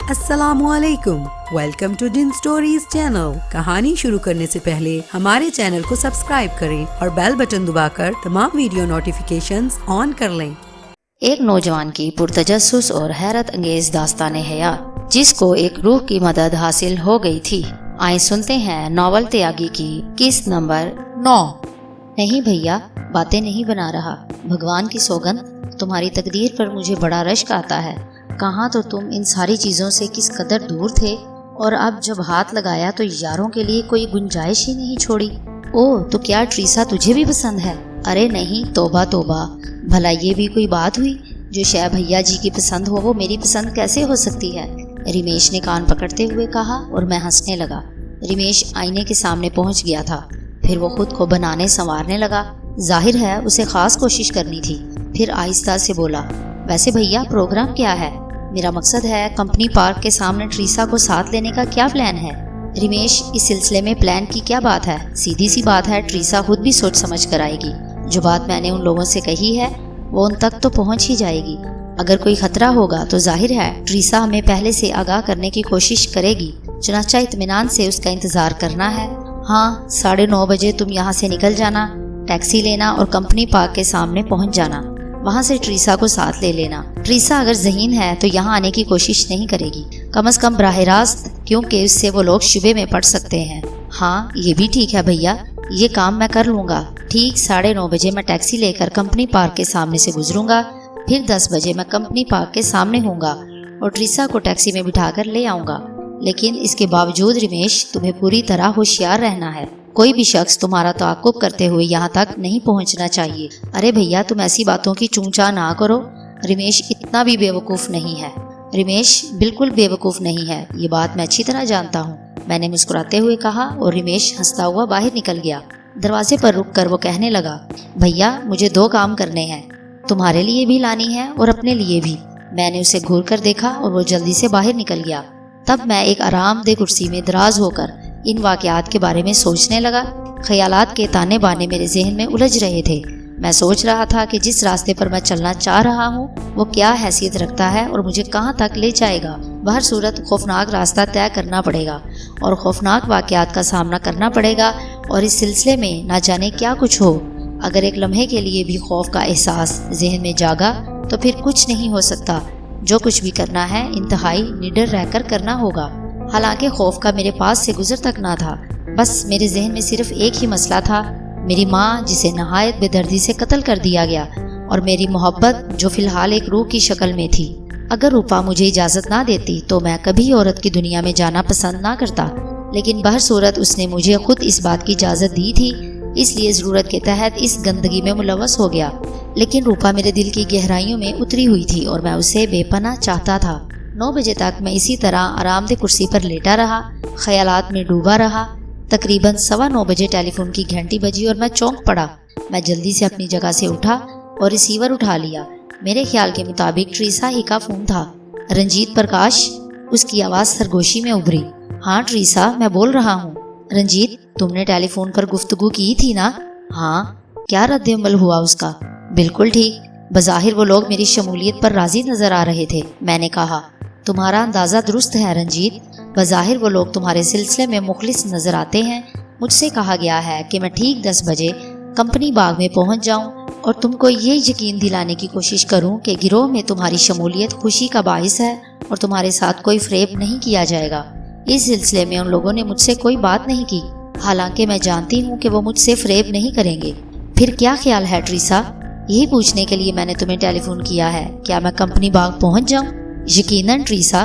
السلام علیکم، welcome to Dun stories channel. کہانی شروع کرنے سے پہلے ہمارے چینل کو سبسکرائب کریں اور بیل بٹن دبا کر تمام ویڈیو نوٹیفیکیشنز آن کر لیں۔ ایک نوجوان کی پرتجسس اور حیرت انگیز داستان حیات جس کو ایک روح کی مدد حاصل ہو گئی تھی۔ آئیں سنتے ہیں ناول تیاگی کی قسط نمبر 9۔ نہیں بھیا، باتیں نہیں بنا رہا، بھگوان کی سوگند تمہاری تقدیر پر مجھے بڑا رشک آتا ہے۔ کہاں تو تم ان ساری چیزوں سے کس قدر دور تھے، اور اب جب ہاتھ لگایا تو یاروں کے لیے کوئی گنجائش ہی نہیں چھوڑی۔ اوہ، تو کیا ٹریسا تجھے بھی پسند ہے؟ ارے نہیں، توبہ توبہ، بھلا یہ بھی کوئی بات ہوئی؟ جو شے بھیا جی کی پسند ہو وہ میری پسند کیسے ہو سکتی ہے؟ رمیش نے کان پکڑتے ہوئے کہا اور میں ہنسنے لگا۔ رمیش آئینے کے سامنے پہنچ گیا تھا، پھر وہ خود کو بنانے سنوارنے لگا۔ ظاہر ہے اسے خاص کوشش کرنی تھی۔ پھر آہستہ سے بولا، ویسے بھیا پروگرام کیا ہے؟ میرا مقصد ہے کمپنی پارک کے سامنے ٹریسا کو ساتھ لینے کا کیا پلان ہے؟ رمیش، اس سلسلے میں پلان کی کیا بات ہے؟ سیدھی سی بات ہے، ٹریسا خود بھی سوچ سمجھ کر آئے گی۔ جو بات میں نے ان لوگوں سے کہی ہے وہ ان تک تو پہنچ ہی جائے گی۔ اگر کوئی خطرہ ہوگا تو ظاہر ہے ٹریسا ہمیں پہلے سے آگاہ کرنے کی کوشش کرے گی، چنانچہ اطمینان سے اس کا انتظار کرنا ہے۔ ہاں، 9:30 بجے تم یہاں سے نکل جانا، ٹیکسی لینا اور کمپنی پارک کے سامنے پہنچ جانا۔ وہاں سے ٹریسا کو ساتھ لے لینا۔ ٹریسا اگر ذہین ہے تو یہاں آنے کی کوشش نہیں کرے گی، کم از کم براہ راست، کیونکہ اس سے وہ لوگ شبے میں پڑ سکتے ہیں۔ ہاں، یہ بھی ٹھیک ہے بھیا، یہ کام میں کر لوں گا۔ ٹھیک 9:30 بجے میں ٹیکسی لے کر کمپنی پارک کے سامنے سے گزروں گا، پھر 10 بجے میں کمپنی پارک کے سامنے ہوں گا اور ٹریسا کو ٹیکسی میں بٹھا کر لے آؤں گا۔ لیکن اس کے باوجود رمیش، تمہیں پوری طرح ہوشیار رہنا ہے۔ کوئی بھی شخص تمہارا تعاقب کرتے ہوئے یہاں تک نہیں پہنچنا چاہیے۔ ارے بھیا، تم ایسی باتوں کی چونچا نہ کرو، رمیش اتنا بھی بے وقوف نہیں ہے۔ رمیش بالکل بے وقوف نہیں ہے، یہ بات میں اچھی طرح جانتا ہوں، میں نے مسکراتے ہوئے کہا، اور رمیش ہنستا ہوا باہر نکل گیا۔ دروازے پر رک کر وہ کہنے لگا، بھیا مجھے 2 کام کرنے ہیں، تمہارے لیے بھی لانی ہے اور اپنے لیے بھی۔ میں نے اسے گھور کر دیکھا اور وہ جلدی سے باہر نکل گیا۔ تب میں ایک آرام دہ کرسی میں دراز ہو کر ان واقعات کے بارے میں سوچنے لگا۔ خیالات کے تانے بانے میرے ذہن میں الجھ رہے تھے۔ میں سوچ رہا تھا کہ جس راستے پر میں چلنا چاہ رہا ہوں وہ کیا حیثیت رکھتا ہے اور مجھے کہاں تک لے جائے گا۔ بہر صورت خوفناک راستہ طے کرنا پڑے گا اور خوفناک واقعات کا سامنا کرنا پڑے گا، اور اس سلسلے میں نہ جانے کیا کچھ ہو۔ اگر ایک لمحے کے لیے بھی خوف کا احساس ذہن میں جاگا تو پھر کچھ نہیں ہو سکتا۔ جو کچھ بھی کرنا ہے انتہائی نڈر رہ کر کرنا ہوگا۔ حالانکہ خوف کا میرے پاس سے گزر تک نہ تھا، بس میرے ذہن میں صرف ایک ہی مسئلہ تھا، میری ماں جسے نہایت بے دردی سے قتل کر دیا گیا، اور میری محبت جو فی الحال ایک روح کی شکل میں تھی۔ اگر روپا مجھے اجازت نہ دیتی تو میں کبھی عورت کی دنیا میں جانا پسند نہ کرتا، لیکن بہر صورت اس نے مجھے خود اس بات کی اجازت دی تھی، اس لیے ضرورت کے تحت اس گندگی میں ملوث ہو گیا۔ لیکن روپا میرے دل کی گہرائیوں میں اتری ہوئی تھی اور میں اسے بے پناہ چاہتا تھا۔ 9 بجے تک میں اسی طرح آرام دہ کرسی پر لیٹا رہا، خیالات میں ڈوبا رہا۔ تقریباً 9:15 بجے ٹیلی فون کی گھنٹی بجی اور میں چونک پڑا۔ میں جلدی سے اپنی جگہ سے اٹھا اور ریسیور اٹھا لیا۔ میرے خیال کے مطابق ٹریسا ہی کا فون تھا۔ رنجیت پرکاش، اس کی آواز سرگوشی میں ابھری۔ ہاں ٹریسا، میں بول رہا ہوں۔ رنجیت، تم نے ٹیلی فون پر گفتگو کی تھی نا؟ ہاں۔ کیا رد عمل ہوا اس کا؟ بالکل ٹھیک، بظاہر وہ لوگ میری شمولیت پر راضی نظر آ رہے تھے۔ میں نے کہا، تمہارا اندازہ درست ہے رنجیت، بظاہر وہ لوگ تمہارے سلسلے میں مخلص نظر آتے ہیں۔ مجھ سے کہا گیا ہے کہ میں ٹھیک 10 بجے کمپنی باغ میں پہنچ جاؤں اور تم کو یہ یقین دلانے کی کوشش کروں کہ گروہ میں تمہاری شمولیت خوشی کا باعث ہے اور تمہارے ساتھ کوئی فریب نہیں کیا جائے گا۔ اس سلسلے میں ان لوگوں نے مجھ سے کوئی بات نہیں کی، حالانکہ میں جانتی ہوں کہ وہ مجھ سے فریب نہیں کریں گے۔ پھر کیا خیال ہے ٹریسا؟ یہی پوچھنے کے لیے میں نے تمہیں ٹیلی فون کیا ہے، کیا میں کمپنی باغ پہنچ جاؤں؟ یقیناً ٹریسا،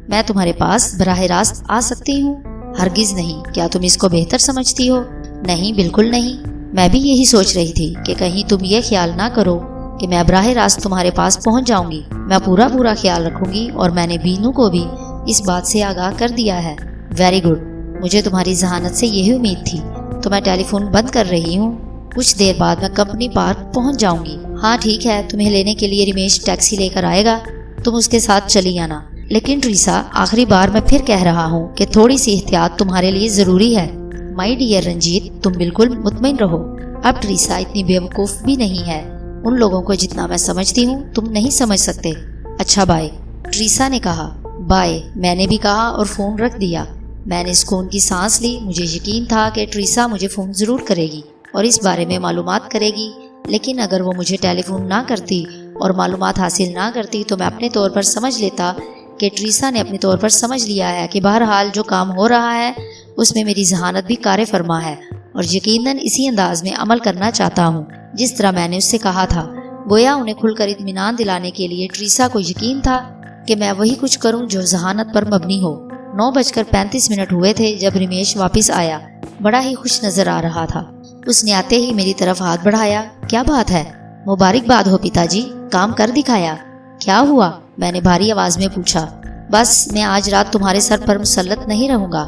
میں تمہارے پاس براہ راست آ سکتی ہوں؟ ہرگز نہیں، کیا تم اس کو بہتر سمجھتی ہو؟ نہیں، بالکل نہیں، میں بھی یہی سوچ رہی تھی کہ کہیں تم یہ خیال نہ کرو کہ میں براہ راست تمہارے پاس پہنچ جاؤں گی۔ میں پورا خیال رکھوں گی، اور میں نے بینو کو بھی اس بات سے آگاہ کر دیا ہے۔ ویری گڈ، مجھے تمہاری ذہانت سے یہی امید تھی۔ تو میں ٹیلی فون بند کر رہی ہوں، کچھ دیر بعد میں کمپنی پارک پہنچ جاؤں گی۔ ہاں ٹھیک ہے، تمہیں لینے کے لیے رمیش ٹیکسی لے کر آئے گا، تم اس کے ساتھ چلی آنا۔ لیکن ٹریسا، آخری بار میں پھر کہہ رہا ہوں کہ تھوڑی سی احتیاط تمہارے لیے ضروری ہے۔ مائی ڈیئر رنجیت، تم بالکل مطمئن رہو، اب ٹریسا اتنی بے وقوف بھی نہیں ہے۔ ان لوگوں کو جتنا میں سمجھتی ہوں تم نہیں سمجھ سکتے۔ اچھا بائے، ٹریسا نے کہا۔ بائے، میں نے بھی کہا اور فون رکھ دیا۔ میں نے سکون کی سانس لی۔ مجھے یقین تھا کہ ٹریسا مجھے فون ضرور کرے گی اور اس بارے میں معلومات کرے گی، لیکن اگر وہ مجھے ٹیلی فون نہ کرتی اور معلومات حاصل نہ کرتی تو میں اپنے طور پر سمجھ لیتا کہ ٹریسا نے اپنے طور پر سمجھ لیا ہے کہ بہرحال جو کام ہو رہا ہے اس میں میری ذہانت بھی کار فرما ہے، اور یقیناً اسی انداز میں عمل کرنا چاہتا ہوں جس طرح میں نے اس سے کہا تھا۔ گویا انہیں کھل کر اطمینان دلانے کے لیے ٹریسا کو یقین تھا کہ میں وہی کچھ کروں جو ذہانت پر مبنی ہو۔ 9:35 ہوئے تھے جب رمیش واپس آیا۔ بڑا ہی خوش نظر آ رہا تھا۔ اس نے آتے ہی میری طرف ہاتھ بڑھایا۔ کیا بات ہے؟ مبارکباد ہو پتا جی، کام کر دکھایا۔ کیا ہوا؟ میں نے بھاری آواز میں پوچھا۔ بس میں آج رات تمہارے سر پر مسلط نہیں رہوں گا۔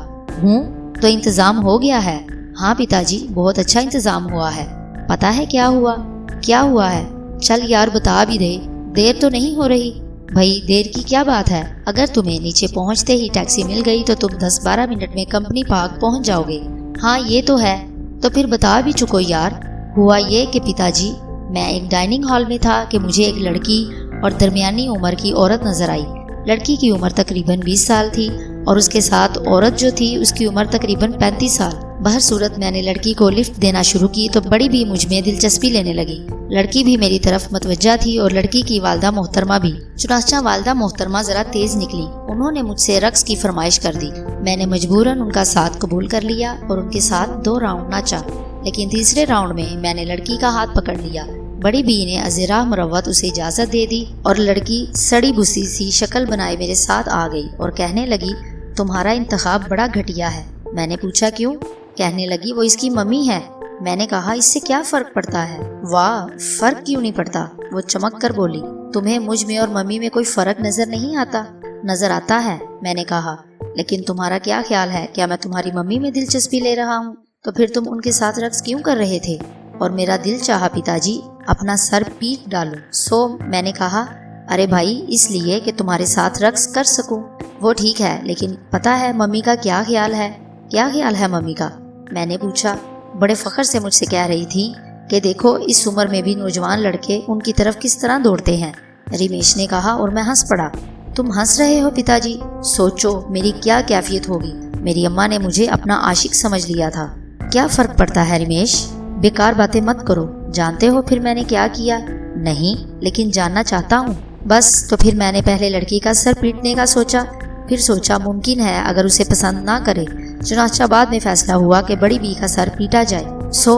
تو انتظام ہو گیا ہے؟ ہاں پتا جی، بہت اچھا انتظام ہوا ہے۔ پتا ہے کیا ہوا؟ کیا ہوا ہے؟ چل یار بتا بھی دے، دیر تو نہیں ہو رہی؟ بھائی دیر کی کیا بات ہے؟ اگر تمہیں نیچے پہنچتے ہی ٹیکسی مل گئی تو تم 10-12 منٹ میں کمپنی پارک پہنچ جاؤ گے۔ ہاں یہ تو ہے۔ تو پھر بتا بھی چکو یار۔ ہوا یہ کہ پتا جی، میں ایک ڈائننگ ہال میں تھا کہ مجھے ایک لڑکی اور درمیانی عمر کی عورت نظر آئی۔ لڑکی کی عمر تقریباً 20 سال تھی اور اس کے ساتھ عورت جو تھی اس کی عمر تقریباً 35 سال۔ بہر صورت میں نے لڑکی کو لفٹ دینا شروع کی تو بڑی بھی مجھ میں دلچسپی لینے لگی۔ لڑکی بھی میری طرف متوجہ تھی اور لڑکی کی والدہ محترمہ بھی۔ چنانچہ والدہ محترمہ ذرا تیز نکلی۔ انہوں نے مجھ سے رقص کی فرمائش کر دی۔ میں نے مجبوراً ان کا ساتھ قبول کر لیا اور ان کے ساتھ 2 راؤنڈ ناچا، لیکن تیسرے راؤنڈ میں نے لڑکی کا ہاتھ پکڑ لیا۔ بڑی بی نے ازراہ مروت اسے اجازت دے دی اور لڑکی سڑی بھسی سی شکل بنائے میرے ساتھ آ گئی اور کہنے لگی، تمہارا انتخاب بڑا گھٹیا ہے۔ میں نے پوچھا کیوں؟ کہنے لگی وہ اس کی ممی ہے۔ میں نے کہا اس سے کیا فرق پڑتا ہے؟ واہ، فرق کیوں نہیں پڑتا؟ وہ چمک کر بولی، تمہیں مجھ میں اور ممی میں کوئی فرق نظر نہیں آتا؟ نظر آتا ہے، میں نے کہا، لیکن تمہارا کیا خیال ہے؟ کیا میں تمہاری ممی میں دلچسپی لے رہا ہوں؟ تو پھر تم ان کے ساتھ رقص کیوں کر رہے تھے؟ اور میرا دل چاہا پتا جی اپنا سر پیٹ ڈالوں۔ میں نے کہا، ارے بھائی اس لیے کہ تمہارے ساتھ رقص کر سکوں۔ وہ ٹھیک ہے، لیکن پتہ ہے ممی کا کیا خیال ہے؟ کیا خیال ہے ممی کا؟ میں نے پوچھا۔ بڑے فخر سے مجھ سے کہہ رہی تھی کہ دیکھو اس عمر میں بھی نوجوان لڑکے ان کی طرف کس طرح دوڑتے ہیں۔ رمیش نے کہا اور میں ہنس پڑا۔ تم ہنس رہے ہو پتا جی؟ سوچو میری کیا کیفیت ہوگی۔ میری اماں نے مجھے اپنا عاشق سمجھ لیا تھا۔ کیا فرق پڑتا ہے رمیش؟ بیکار باتیں مت کرو۔ جانتے ہو پھر میں نے کیا کیا؟ نہیں، لیکن جاننا چاہتا ہوں۔ بس تو پھر میں نے پہلے لڑکی کا سر پیٹنے کا سوچا، پھر سوچا ممکن ہے اگر اسے پسند نہ کرے، چنانچہ بعد میں فیصلہ ہوا کہ بڑی بی کا سر پیٹا جائے۔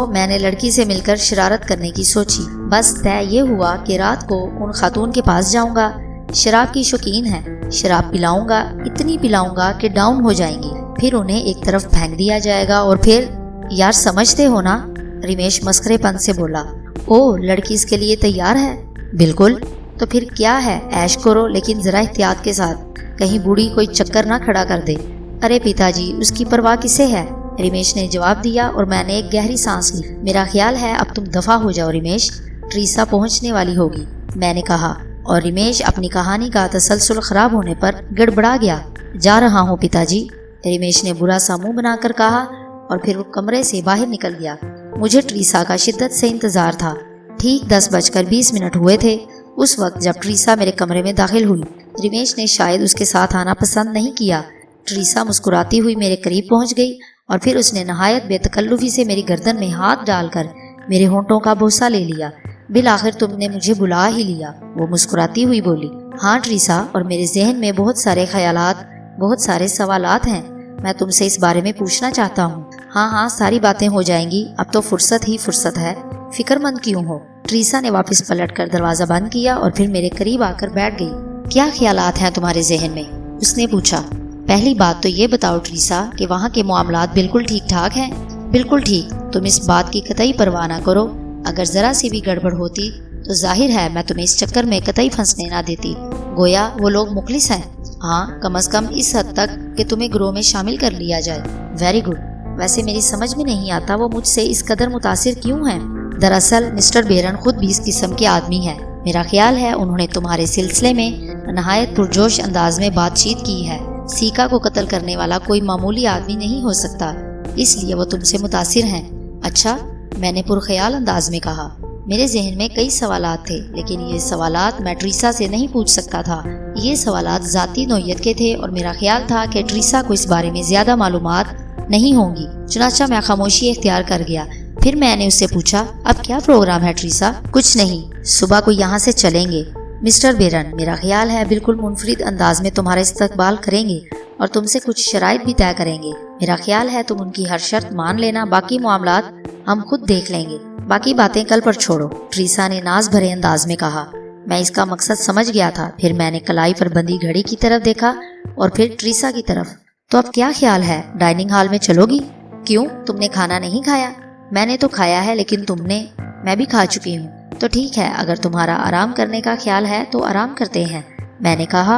میں نے لڑکی سے مل کر شرارت کرنے کی سوچی۔ بس طے یہ ہوا کہ رات کو ان خاتون کے پاس جاؤں گا، شراب کی شوقین ہے، شراب پلاؤں گا، اتنی پلاؤں گا کہ ڈاؤن ہو جائیں گی، پھر انہیں ایک طرف پھینک دیا جائے گا اور پھر یار سمجھتے ہو نا؟ رمیش مسخرے پن سے بولا۔ او، لڑکی اس کے لیے تیار ہے؟ بالکل۔ تو پھر کیا ہے، عیش کرو لیکن ذرا احتیاط کے ساتھ، کہیں بوڑھی کوئی چکر نہ کھڑا کر دے۔ ارے پتا جی اس کی پرواہ کسے ہے؟ رمیش نے جواب دیا اور میں نے ایک گہری سانس لی۔ میرا خیال ہے اب تم دفع ہو جاؤ رمیش، ٹریسا پہنچنے والی ہوگی، میں نے کہا، اور رمیش اپنی کہانی کا تسلسل خراب ہونے پر گڑبڑا گیا۔ جا رہا ہوں پتا جی، رمیش نے برا سا منہ بنا کر کہا اور پھر وہ کمرے سے باہر نکل گیا۔ مجھے ٹریسا کا شدت سے انتظار تھا۔ ٹھیک 10:20 ہوئے تھے اس وقت جب ٹریسا میرے کمرے میں داخل ہوئی۔ رمیش نے شاید اس کے ساتھ آنا پسند نہیں کیا۔ ٹریسا مسکراتی ہوئی میرے قریب پہنچ گئی اور پھر اس نے نہایت بے تکلفی سے میری گردن میں ہاتھ ڈال کر میرے ہونٹوں کا بوسہ لے لیا۔ بالآخر تم نے مجھے بلا ہی لیا، وہ مسکراتی ہوئی بولی۔ ہاں ٹریسا، اور میرے ذہن میں بہت سارے خیالات، بہت سارے سوالات ہیں، میں تم سے اس بارے میں پوچھنا چاہتا ہوں۔ ہاں ساری باتیں ہو جائیں گی، اب تو فرصت ہی فرصت ہے، فکر مند کیوں ہو؟ ٹریسا نے واپس پلٹ کر دروازہ بند کیا اور پھر میرے قریب آ کر بیٹھ گئی۔ کیا خیالات ہیں تمہارے ذہن میں؟ اس نے پوچھا۔ پہلی بات تو یہ بتاؤ ٹریسا کہ وہاں کے معاملات بالکل ٹھیک ٹھاک ہیں؟ بالکل ٹھیک، تم اس بات کی قطعی پرواہ نہ کرو، اگر ذرا سی بھی گڑبڑ ہوتی تو ظاہر ہے میں تمہیں اس چکر میں قطعی پھنسنے نہ دیتی۔ گویا وہ لوگ مخلص ہیں؟ ہاں، کم از کم اس حد تک کہ تمہیں گروہ میں شامل کر لیا جائے۔ Very good. ویسے میری سمجھ میں نہیں آتا وہ مجھ سے اس قدر متاثر کیوں ہیں؟ دراصل مسٹر بیرن خود بھی اس قسم کے آدمی ہیں۔ میرا خیال ہے انہوں نے تمہارے سلسلے میں نہایت پرجوش انداز میں بات چیت کی ہے۔ سیکا کو قتل کرنے والا کوئی معمولی آدمی نہیں ہو سکتا، اس لیے وہ تم سے متاثر ہیں۔ اچھا، میں نے پرخیال انداز میں کہا۔ میرے ذہن میں کئی سوالات تھے، لیکن یہ سوالات میں ٹریسا سے نہیں پوچھ سکتا تھا، یہ سوالات ذاتی نوعیت کے تھے اور میرا خیال تھا کہ ٹریسا کو اس بارے میں زیادہ معلومات نہیں ہوں گی، چنانچہ میں خاموشی اختیار کر گیا۔ پھر میں نے اس سے پوچھا، اب کیا پروگرام ہے ٹریسا؟ کچھ نہیں، صبح کو یہاں سے چلیں گے۔ مسٹر بیرن، میرا خیال ہے بالکل منفرد انداز میں تمہارا استقبال کریں گے اور تم سے کچھ شرائط بھی طے کریں گے۔ میرا خیال ہے تم ان کی ہر شرط مان لینا، باقی معاملات ہم خود دیکھ لیں گے، باقی باتیں کل پر چھوڑو، ٹریسا نے ناز بھرے انداز میں کہا۔ میں اس کا مقصد سمجھ گیا تھا۔ پھر میں نے کلائی پر بندھی گھڑی کی طرف دیکھا اور پھر ٹریسا کی طرف۔ تو اب کیا خیال ہے، ڈائننگ ہال میں چلو گی؟ کیوں، تم نے کھانا نہیں کھایا؟ میں نے تو کھایا ہے، لیکن تم نے؟ میں بھی کھا چکی ہوں۔ تو ٹھیک ہے، اگر تمہارا آرام کرنے کا خیال ہے تو آرام کرتے ہیں، میں نے کہا،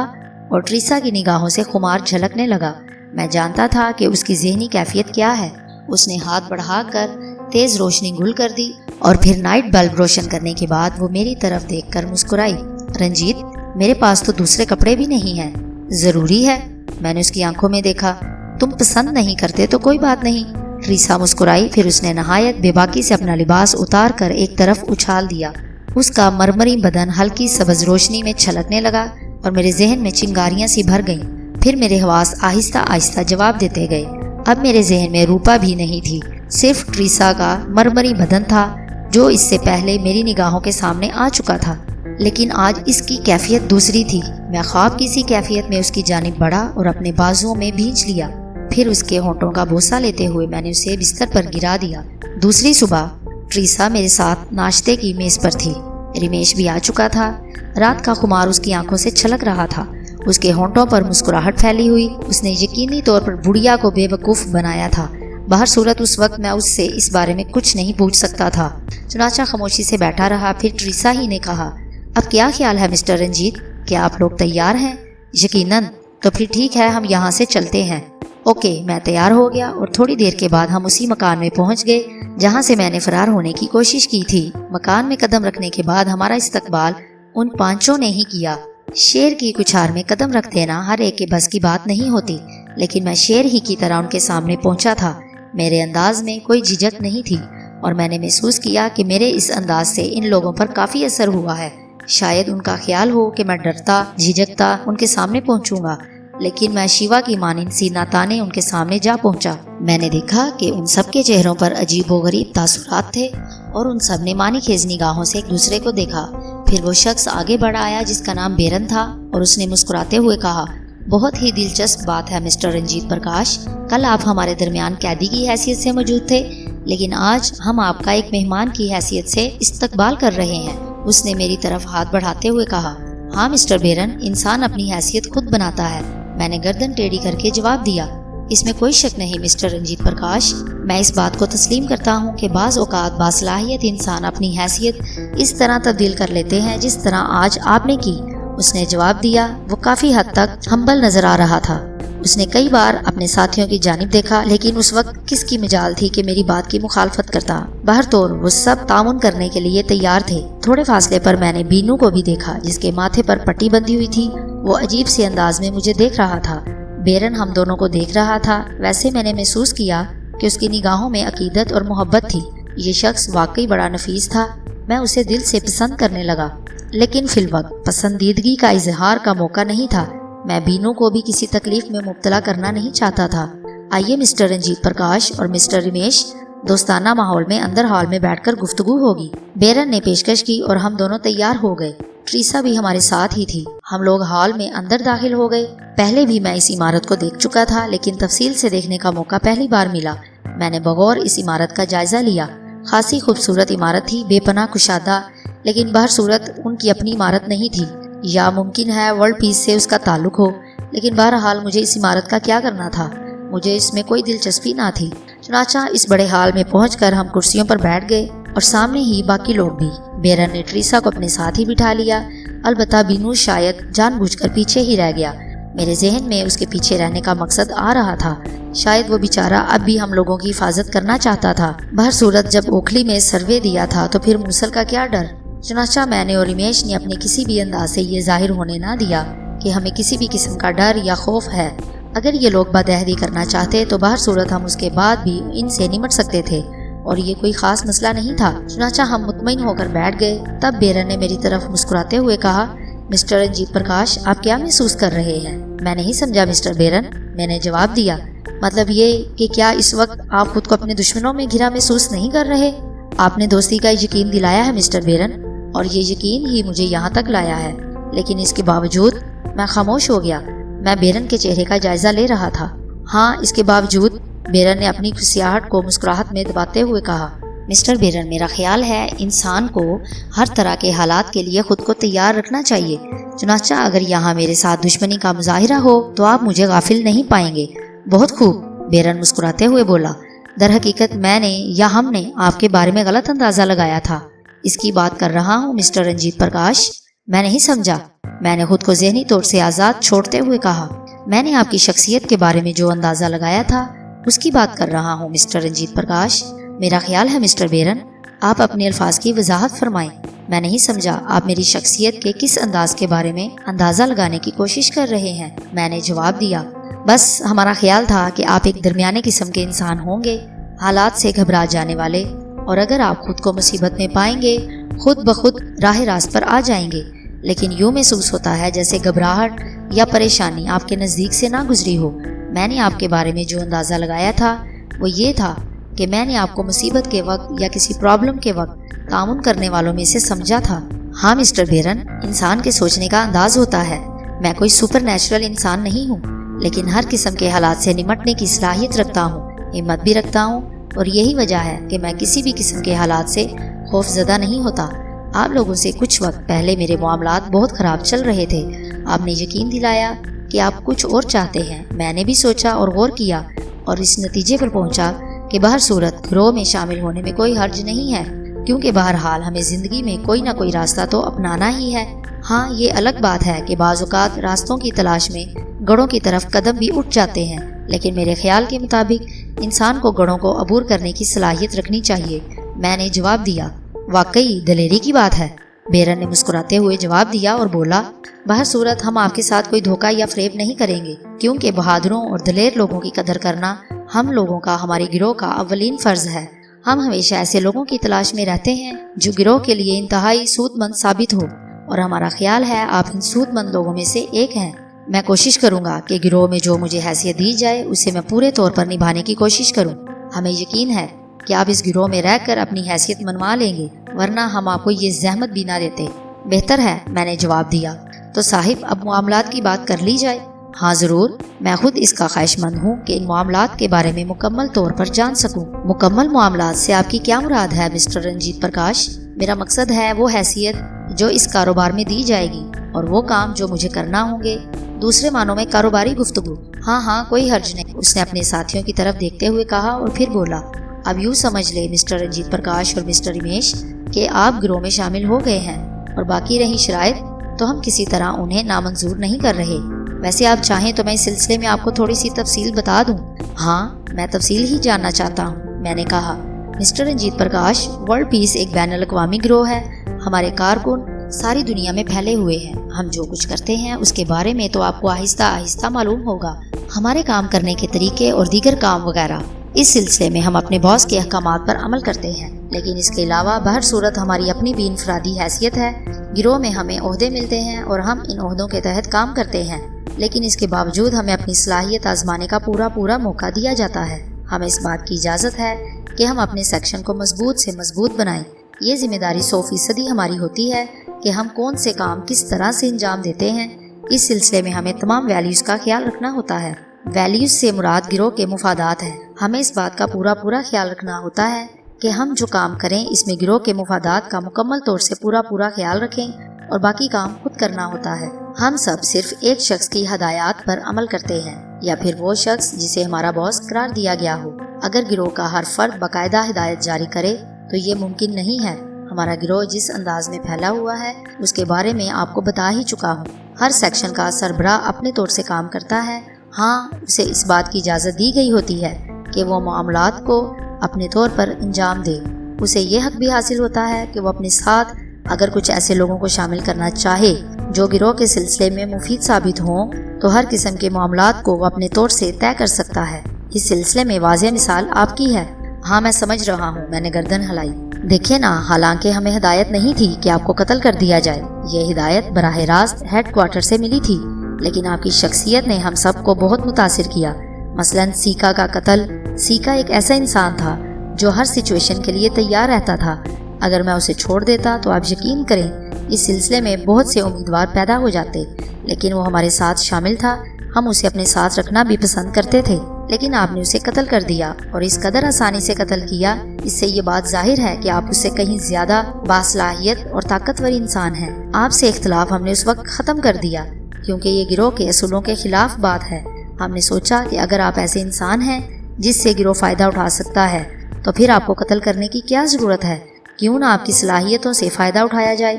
اور ٹریسا کی نگاہوں سے خمار جھلکنے لگا۔ میں جانتا تھا کہ اس کی ذہنی کیفیت کیا ہے۔ اس نے ہاتھ بڑھا کر تیز روشنی گل کر دی اور پھر نائٹ بلب روشن کرنے کے بعد وہ میری طرف دیکھ کر مسکرائی۔ رنجیت، میرے پاس تو دوسرے کپڑے بھی نہیں ہیں۔ ضروری ہے؟ میں نے اس کی آنکھوں میں دیکھا۔ تم پسند نہیں کرتے تو کوئی بات نہیں۔ ٹریسا مسکرائی، پھر اس نے نہایت بے باکی سے اپنا لباس اتار کر ایک طرف اچھال دیا۔ اس کا مرمری بدن ہلکی سبز روشنی میں چھلکنے لگا اور میرے ذہن میں چنگاریاں سی بھر گئیں۔ پھر میرے حواس آہستہ آہستہ جواب دیتے گئے۔ اب میرے ذہن میں روپا بھی نہیں تھی، صرف ٹریسا کا مرمری بدن تھا جو اس سے پہلے میری نگاہوں کے سامنے آ چکا تھا، لیکن آج اس کی کیفیت دوسری تھی۔ میں خواب کی سی کیفیت میں اس کی جانب بڑھا اور اپنے بازوؤں میں بھینچ لیا۔ پھر اس کے ہونٹوں کا بوسہ لیتے ہوئے میں نے اسے بستر پر گرا دیا۔ دوسری صبح ٹریسا میرے ساتھ ناشتے کی میز پر تھی۔ رمیش بھی آ چکا تھا۔ رات کا خمار اس کی آنکھوں سے چھلک رہا تھا۔ اس کے ہونٹوں پر مسکراہٹ پھیلی ہوئی۔ اس نے یقینی طور پر بڑھیا کو بے وقوف بنایا تھا۔ باہر صورت اس وقت میں اس سے اس بارے میں کچھ نہیں پوچھ سکتا تھا، چنانچہ خاموشی سے بیٹھا رہا۔ پھر ٹریسا ہی نے کہا، اب کیا خیال ہے مسٹر رنجیت، کیا آپ لوگ تیار ہیں؟ یقیناً۔ تو پھر ٹھیک ہے، ہم یہاں سے چلتے ہیں۔ اوکے، میں تیار ہو گیا اور تھوڑی دیر کے بعد ہم اسی مکان میں پہنچ گئے جہاں سے میں نے فرار ہونے کی کوشش کی تھی۔ مکان میں قدم رکھنے کے بعد ہمارا استقبال ان پانچوں نے ہی کیا۔ شیر کی کچھار میں قدم رکھ دینا ہر ایک کے بس کی بات نہیں ہوتی، لیکن میں شیر ہی کی طرح ان کے سامنے پہنچا تھا۔ میرے انداز میں کوئی جھجک نہیں تھی اور میں نے محسوس کیا کہ میرے اس انداز سے ان لوگوں پر کافی اثر ہوا ہے۔ شاید ان کا خیال ہو کہ میں ڈرتا جھجکتا ان کے سامنے پہنچوں گا، لیکن میں شیوا کی مانند سینہ تانے ان کے سامنے جا پہنچا۔ میں نے دیکھا کہ ان سب کے چہروں پر عجیب و غریب تاثرات تھے اور ان سب نے معنی خیز نگاہوں سے ایک دوسرے کو دیکھا۔ پھر وہ شخص آگے بڑھ آیا جس کا نام بیرن تھا اور اس نے مسکراتے ہوئے کہا، بہت ہی دلچسپ بات ہے مسٹر رنجیت پرکاش، کل آپ ہمارے درمیان قیدی کی حیثیت سے موجود تھے، لیکن آج ہم آپ کا ایک مہمان کی حیثیت سے استقبال کر رہے ہیں۔ اس نے میری طرف ہاتھ بڑھاتے ہوئے کہا، ہاں مسٹر بیرن، انسان اپنی حیثیت خود بناتا ہے۔ میں نے گردن ٹیڑھی کر کے جواب دیا، اس میں کوئی شک نہیں مسٹر رنجیت پرکاش، میں اس بات کو تسلیم کرتا ہوں کہ بعض اوقات باصلاحیت انسان اپنی حیثیت اس طرح تبدیل کر لیتے ہیں جس طرح آج آپ نے کی۔ اس نے جواب دیا۔ وہ کافی حد تک ہمبل نظر آ رہا تھا۔ اس نے کئی بار اپنے ساتھیوں کی جانب دیکھا، لیکن اس وقت کس کی مجال تھی کہ میری بات کی مخالفت کرتا۔ بہرطور وہ سب تعاون کرنے کے لیے تیار تھے۔ تھوڑے فاصلے پر میں نے بینو کو بھی دیکھا جس کے ماتھے پر پٹی بندھی ہوئی تھی۔ وہ عجیب سے انداز میں مجھے دیکھ رہا تھا۔ بیرن ہم دونوں کو دیکھ رہا تھا۔ ویسے میں نے محسوس کیا کہ اس کی نگاہوں میں عقیدت اور محبت تھی۔ یہ شخص واقعی بڑا نفیس تھا۔ میں اسے دل سے پسند کرنے لگا، لیکن فی الوقت پسندیدگی کا اظہار کا موقع نہیں تھا۔ میں بینو کو بھی کسی تکلیف میں مبتلا کرنا نہیں چاہتا تھا۔ آئیے مسٹر رنجیت پرکاش اور مسٹر رمیش، دوستانہ ماحول میں اندر ہال میں بیٹھ کر گفتگو ہوگی۔ بیرن نے پیشکش کی اور ہم دونوں تیار ہو گئے۔ ٹریسا بھی ہمارے ساتھ ہی تھی۔ ہم لوگ ہال میں اندر داخل ہو گئے۔ پہلے بھی میں اس عمارت کو دیکھ چکا تھا، لیکن تفصیل سے دیکھنے کا موقع پہلی بار ملا۔ میں نے بغور اس عمارت کا جائزہ لیا۔ خاصی خوبصورت عمارت تھی، بے پناہ کشادہ، لیکن بہر صورت ان کی اپنی عمارت نہیں تھی، یا ممکن ہے ورلڈ پیس سے اس کا تعلق ہو، لیکن بہرحال مجھے اس عمارت کا کیا کرنا تھا؟ مجھے اس میں کوئی دلچسپی نہ تھی۔ چنانچہ اس بڑے ہال میں پہنچ کر ہم کرسیوں پر بیٹھ گئے اور سامنے ہی باقی لوگ بھی۔ بیرن نے ٹریسا کو اپنے ساتھ ہی بٹھا لیا، البتہ بینو شاید جان بوجھ کر پیچھے ہی رہ گیا۔ میرے ذہن میں اس کے پیچھے رہنے کا مقصد آ رہا تھا۔ شاید وہ بیچارہ اب بھی ہم لوگوں کی حفاظت کرنا چاہتا تھا۔ بہر صورت جب اوکھلی میں سروے دیا تھا تو پھر موصل کا کیا ڈر؟ چنانچہ میں نے اور رمیش نے اپنے کسی بھی انداز سے یہ ظاہر ہونے نہ دیا کہ ہمیں کسی بھی قسم کا ڈر یا خوف ہے۔ اگر یہ لوگ بدعہدی کرنا چاہتے تو بہر صورت ہم اس کے بعد بھی ان سے نمٹ سکتے تھے اور یہ کوئی خاص مسئلہ نہیں تھا۔ چنانچہ ہم مطمئن ہو کر بیٹھ گئے۔ تب بیرن نے میری طرف مسکراتے ہوئے کہا، مسٹر رنجیت پرکاش آپ کیا محسوس کر رہے ہیں؟ میں نہیں سمجھا مسٹر بیرن، میں نے جواب دیا۔ مطلب یہ کہ کیا اس وقت آپ خود کو اپنے دشمنوں میں گھرا محسوس نہیں کر رہے؟ آپ نے دوستی کا یقین دلایا ہے مسٹر بیرن، اور یہ یقین ہی مجھے یہاں تک لایا ہے، لیکن اس کے باوجود میں خاموش ہو گیا۔ میں بیرن کے چہرے کا جائزہ لے رہا تھا۔ ہاں، اس کے باوجود، بیرن نے اپنی کھسیاہٹ کو مسکراہٹ میں دباتے ہوئے کہا۔ مسٹر بیرن، میرا خیال ہے انسان کو ہر طرح کے حالات کے لیے خود کو تیار رکھنا چاہیے۔ چنانچہ اگر یہاں میرے ساتھ دشمنی کا مظاہرہ ہو تو آپ مجھے غافل نہیں پائیں گے۔ بہت خوب، بیرن مسکراتے ہوئے بولا۔ در حقیقت میں نے یا ہم نے آپ کے بارے میں غلط اندازہ لگایا تھا۔ اس کی بات کر رہا ہوں مسٹر رنجیت پرکاش۔ میں نہیں سمجھا، میں نے خود کو ذہنی طور سے آزاد چھوڑتے ہوئے کہا۔ میں نے آپ کی شخصیت کے بارے میں جو اندازہ لگایا تھا اس کی بات کر رہا ہوں مسٹر رنجیت پرکاش۔ میرا خیال ہے مسٹر بیرن، آپ اپنے الفاظ کی وضاحت فرمائیں۔ میں نہیں سمجھا آپ میری شخصیت کے کس انداز کے بارے میں اندازہ لگانے کی کوشش کر رہے ہیں؟ میں نے جواب دیا۔ بس ہمارا خیال تھا کہ آپ ایک درمیانے قسم کے انسان ہوں گے، حالات سے گھبرا جانے والے، اور اگر آپ خود کو مصیبت میں پائیں گے خود بخود راہ راست پر آ جائیں گے، لیکن یوں محسوس ہوتا ہے جیسے گھبراہٹ یا پریشانی آپ کے نزدیک سے نہ گزری ہو۔ میں نے آپ کے بارے میں جو اندازہ لگایا تھا وہ یہ تھا کہ میں نے آپ کو مصیبت کے وقت یا کسی پرابلم کے وقت تعاون کرنے والوں میں سے سمجھا تھا۔ ہاں مسٹر بیرن، انسان کے سوچنے کا انداز ہوتا ہے۔ میں کوئی سپر نیچرل انسان نہیں ہوں، لیکن ہر قسم کے حالات سے نمٹنے کی صلاحیت رکھتا ہوں، ہمت بھی رکھتا ہوں، اور یہی وجہ ہے کہ میں کسی بھی قسم کے حالات سے خوف زدہ نہیں ہوتا۔ آپ لوگوں سے کچھ وقت پہلے میرے معاملات بہت خراب چل رہے تھے۔ آپ نے یقین دلایا کہ آپ کچھ اور چاہتے ہیں۔ میں نے بھی سوچا اور غور کیا اور اس نتیجے پر پہنچا کہ بہر صورت گروہ میں شامل ہونے میں کوئی حرج نہیں ہے، کیونکہ بہرحال ہمیں زندگی میں کوئی نہ کوئی راستہ تو اپنانا ہی ہے۔ ہاں، یہ الگ بات ہے کہ بعض اوقات راستوں کی تلاش میں گڑھوں کی طرف قدم بھی اٹھ جاتے ہیں، لیکن میرے خیال کے مطابق انسان کو گڑھوں کو عبور کرنے کی صلاحیت رکھنی چاہیے۔ میں نے جواب دیا۔ واقعی دلیری کی بات ہے، بیرن نے مسکراتے ہوئے جواب دیا اور بولا۔ بہر صورت ہم آپ کے ساتھ کوئی دھوکہ یا فریب نہیں کریں گے، کیونکہ بہادروں اور دلیر لوگوں کی قدر کرنا ہم لوگوں کا، ہماری گروہ کا اولین فرض ہے۔ ہم ہمیشہ ایسے لوگوں کی تلاش میں رہتے ہیں جو گروہ کے لیے انتہائی سود مند ثابت ہو، اور ہمارا خیال ہے آپ ان سود مند لوگوں میں سے ایک ہیں۔ میں کوشش کروں گا کہ گروہ میں جو مجھے حیثیت دی جائے اسے میں پورے طور پر نبھانے کی کوشش کروں۔ ہمیں یقین ہے کہ آپ اس گروہ میں رہ کر اپنی حیثیت منوا لیں گے، ورنہ ہم آپ کو یہ زحمت بھی نہ دیتے۔ بہتر ہے، میں نے جواب دیا۔ تو صاحب اب معاملات کی بات کر لی جائے۔ ہاں ضرور، میں خود اس کا خواہش مند ہوں کہ ان معاملات کے بارے میں مکمل طور پر جان سکوں۔ مکمل معاملات سے آپ کی کیا مراد ہے مسٹر رنجیت پرکاش؟ میرا مقصد ہے وہ حیثیت جو اس کاروبار میں دی جائے گی، اور وہ کام جو مجھے کرنا ہوں گے، دوسرے معنوں میں کاروباری گفتگو۔ ہاں کوئی حرج نہیں، اس نے اپنے ساتھیوں کی طرف دیکھتے ہوئے کہا اور پھر بولا۔ اب یوں سمجھ لے مسٹر رنجیت پرکاش اور مسٹر رمیش کہ آپ گروہ میں شامل ہو گئے ہیں، اور باقی رہی شرائط تو ہم کسی طرح انہیں نامنظور نہیں کر رہے۔ ویسے آپ چاہیں تو میں اس سلسلے میں آپ کو تھوڑی سی تفصیل بتا دوں۔ ہاں، میں تفصیل ہی جاننا چاہتا ہوں، میں نے کہا۔ Mr Ranjit Prakash, world peace ایک بین الاقوامی گروہ ہے۔ ہمارے کارکن ساری دنیا میں پھیلے ہوئے ہیں۔ ہم جو کچھ کرتے ہیں اس کے بارے میں تو آپ کو آہستہ آہستہ معلوم ہوگا، ہمارے کام کرنے کے طریقے اور دیگر کام وغیرہ۔ اس سلسلے میں ہم اپنے باس کے احکامات پر عمل کرتے ہیں، لیکن اس کے علاوہ بہر صورت ہماری اپنی بھی انفرادی حیثیت ہے۔ گروہ میں ہمیں عہدے ملتے ہیں اور ہم ان عہدوں کے تحت کام کرتے ہیں، لیکن اس کے باوجود ہمیں اپنی صلاحیت آزمانے کا پورا موقع دیا جاتا ہے۔ ہمیں اس بات کی اجازت ہے کہ ہم اپنے سیکشن کو مضبوط سے مضبوط بنائیں۔ یہ ذمہ داری 100% ہماری ہوتی ہے کہ ہم کون سے کام کس طرح سے انجام دیتے ہیں۔ اس سلسلے میں ہمیں تمام ویلیوز کا خیال رکھنا ہوتا ہے۔ ویلیوز سے مراد گروہ کے مفادات ہیں۔ ہمیں اس بات کا پورا خیال رکھنا ہوتا ہے کہ ہم جو کام کریں اس میں گروہ کے مفادات کا مکمل طور سے پورا خیال رکھیں، اور باقی کام خود کرنا ہوتا ہے۔ ہم سب صرف ایک شخص کی ہدایات پر عمل کرتے ہیں، یا پھر وہ شخص جسے ہمارا باس قرار دیا گیا ہو۔ اگر گروہ کا ہر فرد باقاعدہ ہدایت جاری کرے تو یہ ممکن نہیں ہے۔ ہمارا گروہ جس انداز میں پھیلا ہوا ہے اس کے بارے میں آپ کو بتا ہی چکا ہوں۔ ہر سیکشن کا سربراہ اپنے طور سے کام کرتا ہے۔ ہاں، اسے اس بات کی اجازت دی گئی ہوتی ہے کہ وہ معاملات کو اپنے طور پر انجام دے۔ اسے یہ حق بھی حاصل ہوتا ہے کہ وہ اپنے ساتھ اگر کچھ ایسے لوگوں کو شامل کرنا چاہے جو گروہ کے سلسلے میں مفید ثابت ہوں تو ہر قسم کے معاملات کو وہ اپنے طور سے طے کر سکتا ہے۔ اس سلسلے میں واضح مثال آپ کی ہے۔ ہاں میں سمجھ رہا ہوں، میں نے گردن ہلائی۔ دیکھیے نا، حالانکہ ہمیں ہدایت نہیں تھی کہ آپ کو قتل کر دیا جائے، یہ ہدایت براہ راست ہیڈ کوارٹر سے ملی تھی، لیکن آپ کی شخصیت نے ہم سب کو بہت متاثر کیا۔ مثلاً سیکا کا قتل۔ سیکا ایک ایسا انسان تھا جو ہر سچویشن کے لیے تیار رہتا تھا۔ اگر میں اسے چھوڑ دیتا تو آپ یقین کریں اس سلسلے میں بہت سے امیدوار پیدا ہو جاتے، لیکن وہ ہمارے ساتھ شامل تھا۔ ہم اسے اپنے ساتھ رکھنا بھی پسند کرتے تھے، لیکن آپ نے اسے قتل کر دیا، اور اس قدر آسانی سے قتل کیا۔ اس سے یہ بات ظاہر ہے کہ آپ اس سے کہیں زیادہ باصلاحیت اور طاقتور انسان ہیں۔ آپ سے اختلاف ہم نے اس وقت ختم کر دیا کیونکہ یہ گروہ کے اصولوں کے خلاف بات ہے۔ ہم نے سوچا کہ اگر آپ ایسے انسان ہیں جس سے گروہ فائدہ اٹھا سکتا ہے تو پھر آپ کو قتل کرنے کی کیا ضرورت ہے؟ کیوں نہ آپ کی صلاحیتوں سے فائدہ اٹھایا جائے؟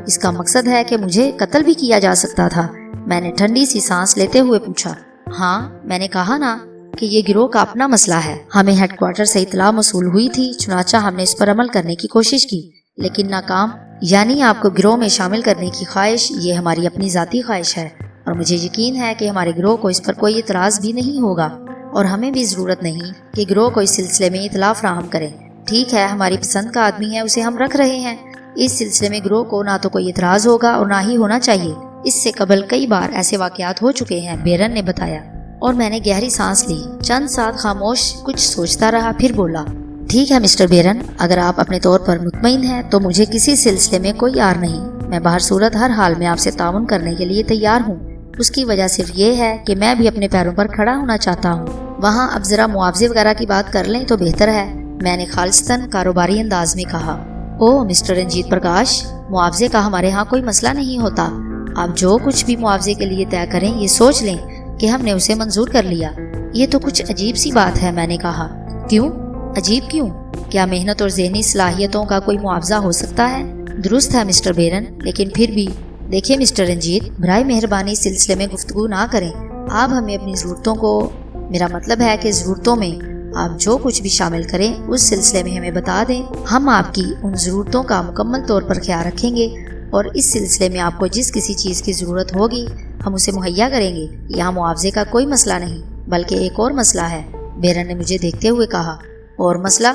اس کا مقصد ہے کہ مجھے قتل بھی کیا جا سکتا تھا؟ میں نے ٹھنڈی سی سانس لیتے ہوئے پوچھا۔ ہاں، میں نے کہا نا کہ یہ گروہ کا اپنا مسئلہ ہے۔ ہمیں ہیڈ کوارٹر سے اطلاع موصول ہوئی تھی، چنانچہ ہم نے اس پر عمل کرنے کی کوشش کی لیکن ناکام۔ یعنی آپ کو گروہ میں شامل کرنے کی خواہش یہ ہماری اپنی ذاتی خواہش ہے، اور مجھے یقین ہے کہ ہمارے گروہ کو اس پر کوئی اعتراض بھی نہیں ہوگا، اور ہمیں بھی ضرورت نہیں کہ گروہ کو اس سلسلے میں اطلاع فراہم کریں۔ ٹھیک ہے، ہماری پسند کا آدمی ہے، اسے ہم رکھ رہے ہیں۔ اس سلسلے میں گروہ کو نہ تو کوئی اعتراض ہوگا اور نہ ہی ہونا چاہیے۔ اس سے قبل کئی بار ایسے واقعات ہو چکے ہیں، بیرن نے بتایا، اور میں نے گہری سانس لی۔ چند ساتھ خاموش کچھ سوچتا رہا، پھر بولا، ٹھیک ہے مسٹر بیرن، اگر آپ اپنے طور پر مطمئن ہیں تو مجھے کسی سلسلے میں کوئی آر نہیں۔ میں باہر صورت ہر حال میں آپ سے تعاون کرنے کے لیے تیار ہوں۔ اس کی وجہ صرف یہ ہے کہ میں بھی اپنے پیروں پر کھڑا ہونا چاہتا ہوں۔ وہاں اب ذرا معاوضے وغیرہ کی بات کر لیں تو بہتر ہے، میں نے خالصتاً کاروباری انداز میں کہا۔ مسٹر رنجیت پرکاش، معاوضے کا ہمارے ہاں کوئی مسئلہ نہیں ہوتا۔ آپ جو کچھ بھی معاوضے کے لیے طے کریں یہ سوچ لیں کہ ہم نے اسے منظور کر لیا۔ یہ تو کچھ عجیب سی بات ہے، میں نے کہا۔ کیوں؟ عجیب کیوں؟ کیا محنت اور ذہنی صلاحیتوں کا کوئی معاوضہ ہو سکتا ہے؟ درست ہے مسٹر بیرن، لیکن پھر بھی دیکھیں مسٹر رنجیت، برائے مہربانی اس سلسلے میں گفتگو نہ کریں۔ آپ ہمیں اپنی ضرورتوں کو، میرا مطلب ہے کہ ضرورتوں میں آپ جو کچھ بھی شامل کریں اس سلسلے میں ہمیں بتا دیں۔ ہم آپ کی ان ضرورتوں کا مکمل طور پر خیال رکھیں گے، اور اس سلسلے میں آپ کو جس کسی چیز کی ضرورت ہوگی ہم اسے مہیا کریں گے۔ یہاں معاوضے کا کوئی مسئلہ نہیں، بلکہ ایک اور مسئلہ ہے، بیرن نے مجھے دیکھتے ہوئے کہا۔ اور مسئلہ؟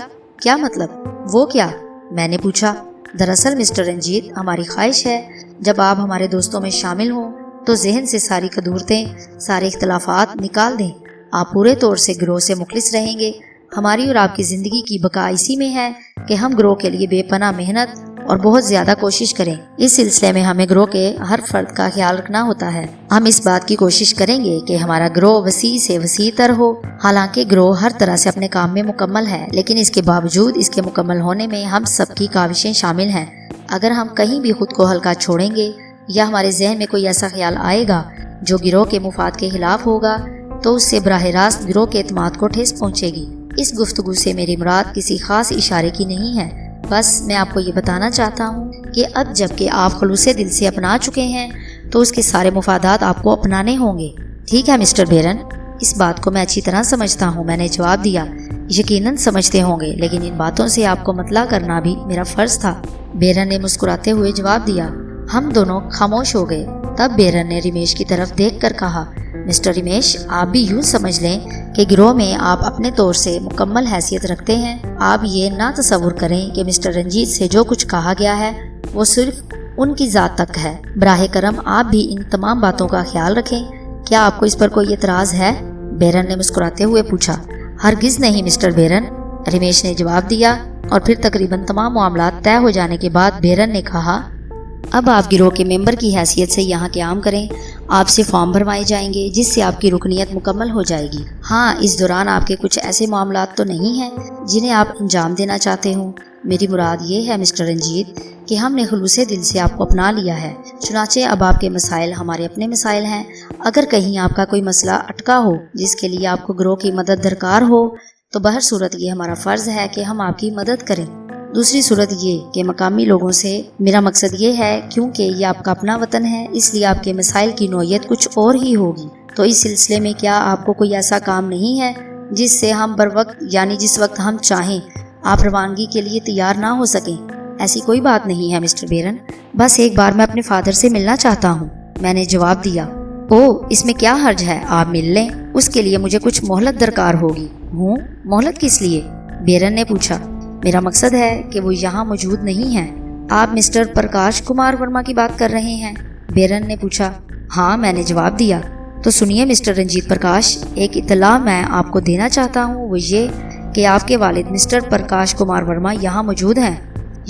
کیا مطلب؟ وہ کیا؟ میں نے پوچھا۔ دراصل مسٹر رنجیت، ہماری خواہش ہے جب آپ ہمارے دوستوں میں شامل ہوں تو ذہن سے ساری قدورتیں، سارے اختلافات نکال دیں۔ آپ پورے طور سے گروہ سے مخلص رہیں گے۔ ہماری اور آپ کی زندگی کی بقا اسی میں ہے کہ ہم گروہ کے لیے بے پناہ محنت اور بہت زیادہ کوشش کریں۔ اس سلسلے میں ہمیں گروہ کے ہر فرد کا خیال رکھنا ہوتا ہے۔ ہم اس بات کی کوشش کریں گے کہ ہمارا گروہ وسیع سے وسیع تر ہو۔ حالانکہ گروہ ہر طرح سے اپنے کام میں مکمل ہے، لیکن اس کے باوجود اس کے مکمل ہونے میں ہم سب کی کاوشیں شامل ہیں۔ اگر ہم کہیں بھی خود کو ہلکا چھوڑیں گے یا ہمارے ذہن میں کوئی ایسا خیال آئے گا جو گروہ کے مفاد کے خلاف ہوگا تو اس سے براہ راست گروہ کے اعتماد کو ٹھیس پہنچے گی۔ اس گفتگو سے میری مراد کسی خاص اشارے کی نہیں ہے، بس میں آپ کو یہ بتانا چاہتا ہوں کہ اب جب کہ آپ خلوص دل سے اپنا چکے ہیں تو اس کے سارے مفادات آپ کو اپنانے ہوں گے۔ ٹھیک ہے مسٹر بیرن، اس بات کو میں اچھی طرح سمجھتا ہوں، میں نے جواب دیا۔ یقیناً سمجھتے ہوں گے، لیکن ان باتوں سے آپ کو مطلع کرنا بھی میرا فرض تھا، بیرن نے مسکراتے ہوئے جواب دیا۔ ہم دونوں خاموش ہو گئے۔ تب بیرن نے رمیش کی طرف دیکھ کر کہا، مسٹر رمیش، آپ بھی یوں سمجھ لیں کہ گروہ میں آپ اپنے طور سے مکمل حیثیت رکھتے ہیں۔ آپ یہ نہ تصور کریں کہ مسٹر رنجیت سے جو کچھ کہا گیا ہے وہ صرف ان کی ذات تک ہے۔ براہ کرم آپ بھی ان تمام باتوں کا خیال رکھیں۔ کیا آپ کو اس پر کوئی اعتراض ہے؟ بیرن نے مسکراتے ہوئے پوچھا۔ ہرگز نہیں مسٹر بیرن، رمیش نے جواب دیا، اور پھر تقریباً تمام معاملات طے ہو جانے کے بعد بیرن نے کہا، اب آپ گروہ کے ممبر کی حیثیت سے یہاں قیام کریں۔ آپ سے فارم بھروائے جائیں گے جس سے آپ کی رکنیت مکمل ہو جائے گی۔ ہاں، اس دوران آپ کے کچھ ایسے معاملات تو نہیں ہیں جنہیں آپ انجام دینا چاہتے ہوں۔ میری مراد یہ ہے مسٹر رنجیت کہ ہم نے خلوص دل سے آپ کو اپنا لیا ہے، چنانچہ اب آپ کے مسائل ہمارے اپنے مسائل ہیں۔ اگر کہیں آپ کا کوئی مسئلہ اٹکا ہو جس کے لیے آپ کو گروہ کی مدد درکار ہو تو بہر صورت یہ ہمارا فرض ہے کہ ہم آپ کی مدد کریں۔ دوسری صورت یہ کہ مقامی لوگوں سے، میرا مقصد یہ ہے کیونکہ یہ آپ کا اپنا وطن ہے اس لیے آپ کے مسائل کی نوعیت کچھ اور ہی ہوگی۔ تو اس سلسلے میں کیا آپ کو کوئی ایسا کام نہیں ہے جس سے ہم بر وقت، یعنی جس وقت ہم چاہیں، آپ روانگی کے لیے تیار نہ ہو سکیں؟ ایسی کوئی بات نہیں ہے مسٹر بیرن، بس ایک بار میں اپنے فادر سے ملنا چاہتا ہوں، میں نے جواب دیا۔ اس میں کیا حرج ہے، آپ مل لیں، اس کے لیے مجھے کچھ مہلت درکار ہوگی۔ مہلت کس لیے؟ بیرن نے پوچھا۔ میرا مقصد ہے کہ وہ یہاں موجود نہیں ہیں۔ آپ مسٹر پرکاش کمار ورما کی بات کر رہے ہیں؟ بیرن نے پوچھا۔ ہاں، میں نے جواب دیا۔ تو سنیے مسٹر رنجیت پرکاش، ایک اطلاع میں آپ کو دینا چاہتا ہوں، وہ یہ کہ آپ کے والد مسٹر پرکاش کمار ورما یہاں موجود ہیں۔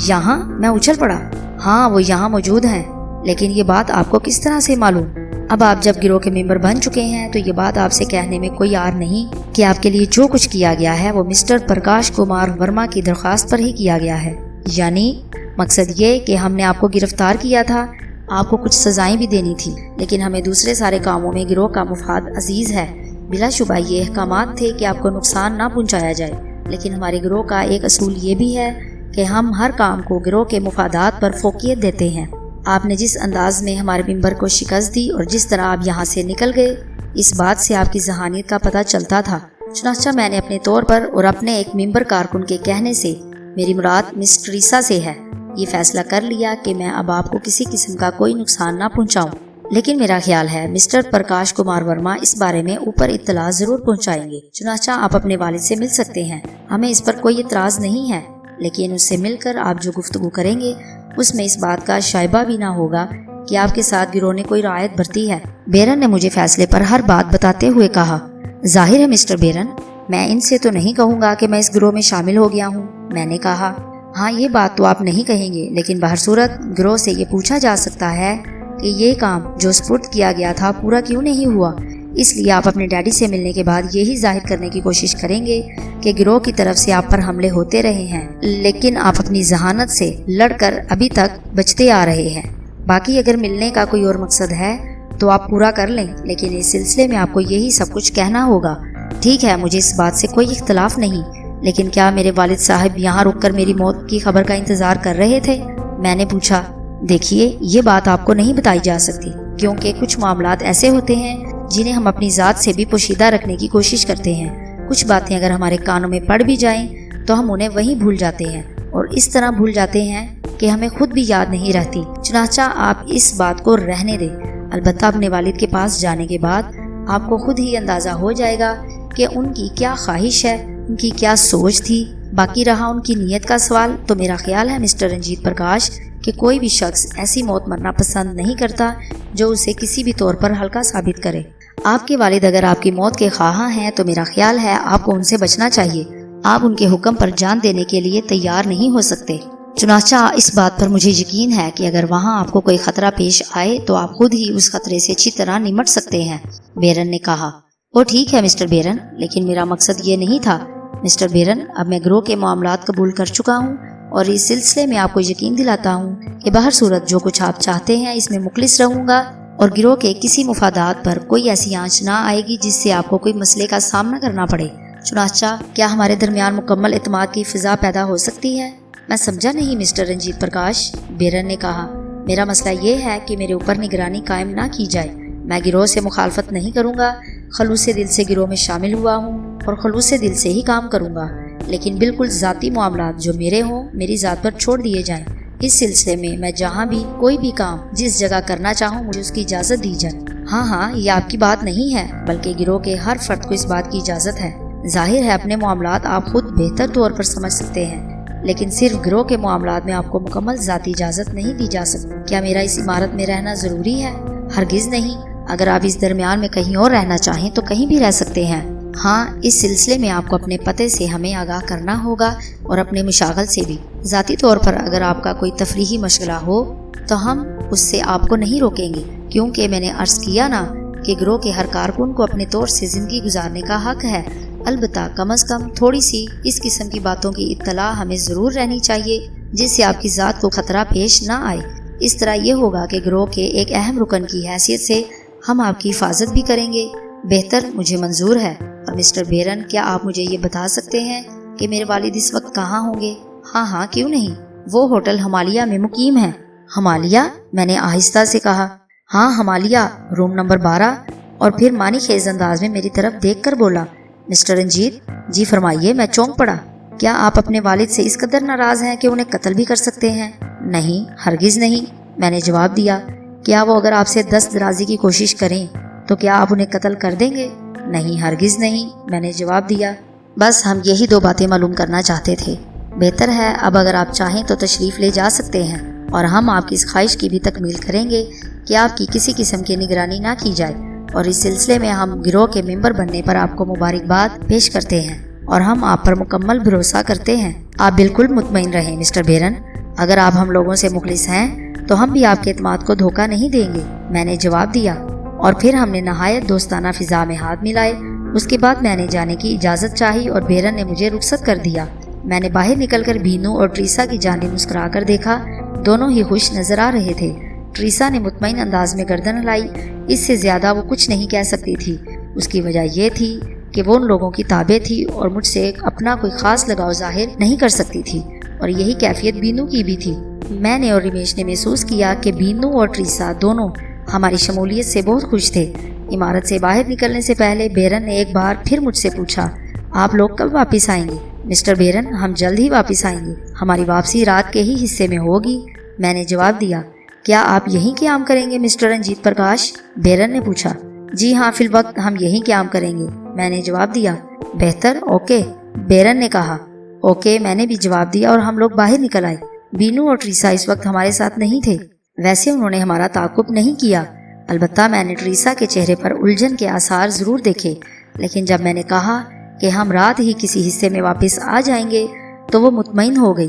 یہاں؟ میں اچھل پڑا۔ ہاں، وہ یہاں موجود ہیں۔ لیکن یہ بات آپ کو کس طرح سے معلوم؟ اب آپ جب گروہ کے ممبر بن چکے ہیں تو یہ بات آپ سے کہنے میں کوئی عار نہیں کہ آپ کے لیے جو کچھ کیا گیا ہے وہ مسٹر پرکاش کمار ورما کی درخواست پر ہی کیا گیا ہے۔ یعنی مقصد یہ کہ ہم نے آپ کو گرفتار کیا تھا، آپ کو کچھ سزائیں بھی دینی تھی، لیکن ہمیں دوسرے سارے کاموں میں گروہ کا مفاد عزیز ہے۔ بلا شبہ یہ احکامات تھے کہ آپ کو نقصان نہ پہنچایا جائے، لیکن ہمارے گروہ کا ایک اصول یہ بھی ہے کہ ہم ہر کام کو گروہ کے مفادات پر فوقیت دیتے ہیں۔ آپ نے جس انداز میں ہمارے ممبر کو شکست دی اور جس طرح آپ یہاں سے نکل گئے، اس بات سے آپ کی ذہانیت کا پتہ چلتا تھا۔ چنانچہ میں نے اپنے طور پر اور اپنے ایک ممبر کارکن کے کہنے سے، میری مراد مس ٹریسا سے ہے، یہ فیصلہ کر لیا کہ میں اب آپ کو کسی قسم کا کوئی نقصان نہ پہنچاؤں۔ لیکن میرا خیال ہے مسٹر پرکاش کمار ورما اس بارے میں اوپر اطلاع ضرور پہنچائیں گے۔ چنانچہ آپ اپنے والد سے مل سکتے ہیں، ہمیں اس پر کوئی اعتراض نہیں ہے، لیکن اس سے مل کر آپ جو گفتگو کریں گے اس میں اس بات کا شائبہ بھی نہ ہوگا کہ آپ کے ساتھ گروہ نے کوئی رعایت برتی ہے۔ بیرن نے مجھے فیصلے پر ہر بات بتاتے ہوئے کہا۔ ظاہر ہے مسٹر بیرن، میں ان سے تو نہیں کہوں گا کہ میں اس گروہ میں شامل ہو گیا ہوں، میں نے کہا۔ ہاں، یہ بات تو آپ نہیں کہیں گے، لیکن بہرصورت گروہ سے یہ پوچھا جا سکتا ہے کہ یہ کام جو سپرد کیا گیا تھا پورا کیوں نہیں ہوا۔ اس لیے آپ اپنے ڈیڈی سے ملنے کے بعد یہی ظاہر کرنے کی کوشش کریں گے کہ گروہ کی طرف سے آپ پر حملے ہوتے رہے ہیں، لیکن آپ اپنی ذہانت سے لڑ کر ابھی تک بچتے آ رہے ہیں۔ باقی اگر ملنے کا کوئی اور مقصد ہے تو آپ پورا کر لیں، لیکن اس سلسلے میں آپ کو یہی سب کچھ کہنا ہوگا۔ ٹھیک ہے، مجھے اس بات سے کوئی اختلاف نہیں، لیکن کیا میرے والد صاحب یہاں رک کر میری موت کی خبر کا انتظار کر رہے تھے؟ میں نے پوچھا۔ دیکھیے، یہ بات آپ کو نہیں بتائی جا سکتی، کیونکہ کچھ معاملات ایسے ہوتے ہیں جنہیں ہم اپنی ذات سے بھی پوشیدہ رکھنے کی کوشش کرتے ہیں۔ کچھ باتیں اگر ہمارے کانوں میں پڑ بھی جائیں تو ہم انہیں وہیں بھول جاتے ہیں، اور اس طرح بھول جاتے ہیں کہ ہمیں خود بھی یاد نہیں رہتی۔ چنانچہ آپ اس بات کو رہنے دیں۔ البتہ اپنے والد کے پاس جانے کے بعد آپ کو خود ہی اندازہ ہو جائے گا کہ ان کی کیا خواہش ہے، ان کی کیا سوچ تھی۔ باقی رہا ان کی نیت کا سوال، تو میرا خیال ہے مسٹر رنجیت پرکاش کہ کوئی بھی شخص ایسی موت مرنا پسند نہیں کرتا جو اسے کسی بھی طور پر ہلکا ثابت کرے۔ آپ کے والد اگر آپ کی موت کے خواہاں ہیں تو میرا خیال ہے آپ کو ان سے بچنا چاہیے۔ آپ ان کے حکم پر جان دینے کے لیے تیار نہیں ہو سکتے۔ چنانچہ اس بات پر مجھے یقین ہے کہ اگر وہاں آپ کو کوئی خطرہ پیش آئے تو آپ خود ہی اس خطرے سے اچھی طرح نمٹ سکتے ہیں، بیرن نے کہا۔ وہ ٹھیک ہے مسٹر بیرن، لیکن میرا مقصد یہ نہیں تھا۔ مسٹر بیرن، اب میں گروہ کے معاملات قبول کر چکا ہوں، اور اس سلسلے میں آپ کو یقین دلاتا ہوں کہ بہر صورت جو کچھ آپ چاہتے ہیں اس میں مخلص رہوں گا، اور گروہ کے کسی مفادات پر کوئی ایسی آنچ نہ آئے گی جس سے آپ کو کوئی مسئلے کا سامنا کرنا پڑے۔ چنانچہ کیا ہمارے درمیان مکمل اعتماد کی فضا پیدا ہو سکتی ہے؟ میں سمجھا نہیں مسٹر رنجیت پرکاش، بیرن نے کہا۔ میرا مسئلہ یہ ہے کہ میرے اوپر نگرانی قائم نہ کی جائے۔ میں گروہ سے مخالفت نہیں کروں گا، خلوص دل سے گروہ میں شامل ہوا ہوں اور خلوص دل سے ہی کام کروں گا، لیکن بالکل ذاتی معاملات جو میرے ہوں میری ذات پر چھوڑ دیے جائیں۔ اس سلسلے میں میں جہاں بھی کوئی بھی کام جس جگہ کرنا چاہوں مجھے اس کی اجازت دی جائے۔ ہاں، یہ آپ کی بات نہیں ہے، بلکہ گروہ کے ہر فرد کو اس بات کی اجازت ہے۔ ظاہر ہے اپنے معاملات آپ خود بہتر طور پر سمجھ سکتے ہیں، لیکن صرف گروہ کے معاملات میں آپ کو مکمل ذاتی اجازت نہیں دی جا سکتی۔ کیا میرا اس عمارت میں رہنا ضروری ہے؟ ہرگز نہیں۔ اگر آپ اس درمیان میں کہیں اور رہنا چاہیں تو کہیں بھی رہ سکتے ہیں۔ ہاں، اس سلسلے میں آپ کو اپنے پتے سے ہمیں آگاہ کرنا ہوگا اور اپنے مشاغل سے بھی۔ ذاتی طور پر اگر آپ کا کوئی تفریحی مشغلہ ہو تو ہم اس سے آپ کو نہیں روکیں گے، کیونکہ میں نے عرض کیا نا کہ گروہ کے ہر کارکن کو اپنے طور سے زندگی گزارنے کا حق ہے۔ البتہ کم از کم تھوڑی سی اس قسم کی باتوں کی اطلاع ہمیں ضرور رہنی چاہیے جس سے آپ کی ذات کو خطرہ پیش نہ آئے۔ اس طرح یہ ہوگا کہ گروہ کے ایک اہم رکن کی حیثیت سے ہم آپ کی حفاظت بھی کریں گے۔ بہتر، مجھے منظور ہے۔ اور مسٹر بیرن، کیا آپ مجھے یہ بتا سکتے ہیں کہ میرے والد اس وقت کہاں ہوں گے؟ ہاں، کیوں نہیں، وہ ہوٹل ہمالیہ میں مقیم ہیں۔ ہمالیہ؟ میں نے آہستہ سے کہا۔ ہاں، ہمالیہ، روم نمبر 12۔ اور پھر معنی خیز انداز میں میری طرف دیکھ کر بولا، مسٹر رنجیت جی فرمائیے۔ میں چونک پڑا۔ کیا آپ اپنے والد سے اس قدر ناراض ہیں کہ انہیں قتل بھی کر سکتے ہیں؟ نہیں، ہرگز نہیں، میں نے جواب دیا۔ کیا وہ اگر آپ سے دست درازی کی کوشش کریں تو کیا آپ انہیں قتل کر دیں گے؟ نہیں، ہرگز نہیں، میں نے جواب دیا۔ بس ہم یہی 2 باتیں معلوم کرنا چاہتے تھے۔ بہتر ہے، اب اگر آپ چاہیں تو تشریف لے جا سکتے ہیں۔ اور ہم آپ کی اس خواہش کی بھی تکمیل کریں گے کہ آپ کی کسی قسم کی نگرانی نہ کی جائے، اور اس سلسلے میں ہم گروہ کے ممبر بننے پر آپ کو مبارکباد پیش کرتے ہیں اور ہم آپ پر مکمل بھروسہ کرتے ہیں۔ آپ بالکل مطمئن رہیں مسٹر بیرن، اگر آپ ہم لوگوں سے مخلص ہیں تو ہم بھی آپ کے اعتماد کو دھوکہ نہیں دیں گے، میں نے جواب دیا، اور پھر ہم نے نہایت دوستانہ فضا میں ہاتھ ملائے۔ اس کے بعد میں نے جانے کی اجازت چاہی اور بیرن نے مجھے رخصت کر دیا۔ میں نے باہر نکل کر بینو اور ٹریسا کی جانب مسکرا کر دیکھا، دونوں ہی خوش نظر آ رہے تھے۔ ٹریسا نے مطمئن انداز میں گردن ہلائی، اس سے زیادہ وہ کچھ نہیں کہہ سکتی تھی۔ اس کی وجہ یہ تھی کہ وہ ان لوگوں کی تابع تھی اور مجھ سے اپنا کوئی خاص لگاؤ ظاہر نہیں کر سکتی تھی، اور یہی کیفیت بینو کی بھی تھی۔ میں نے اور رمیش نے محسوس کیا کہ بینو اور ٹریسا دونوں ہماری شمولیت سے بہت خوش تھے۔ عمارت سے باہر نکلنے سے پہلے بیرن نے ایک بار پھر مجھ سے پوچھا، آپ لوگ کب واپس آئیں گے؟ مسٹر بیرن، ہم جلد ہی واپس آئیں گے، ہماری واپسی رات کے ہی حصے میں ہوگی، میں نے جواب دیا۔ کیا آپ یہیں قیام کریں گے مسٹر رنجیت پرکاش؟ بیرن نے پوچھا۔ جی ہاں، فی الوقت ہم یہیں قیام کریں گے، میں نے جواب دیا۔ بہتر، اوکے، بیرن نے کہا۔ اوکے، میں نے بھی جواب دیا اور ہم لوگ باہر نکل آئے۔ بینو اور ٹریسا اس وقت ہمارے ساتھ نہیں تھے، ویسے انہوں نے ہمارا تعاقب نہیں کیا، البتہ میں نے ٹریسا کے چہرے پر الجھن کے آثار ضرور دیکھے، لیکن جب میں نے کہا کہ ہم رات ہی کسی حصے میں واپس آ جائیں گے تو وہ مطمئن ہو گئی۔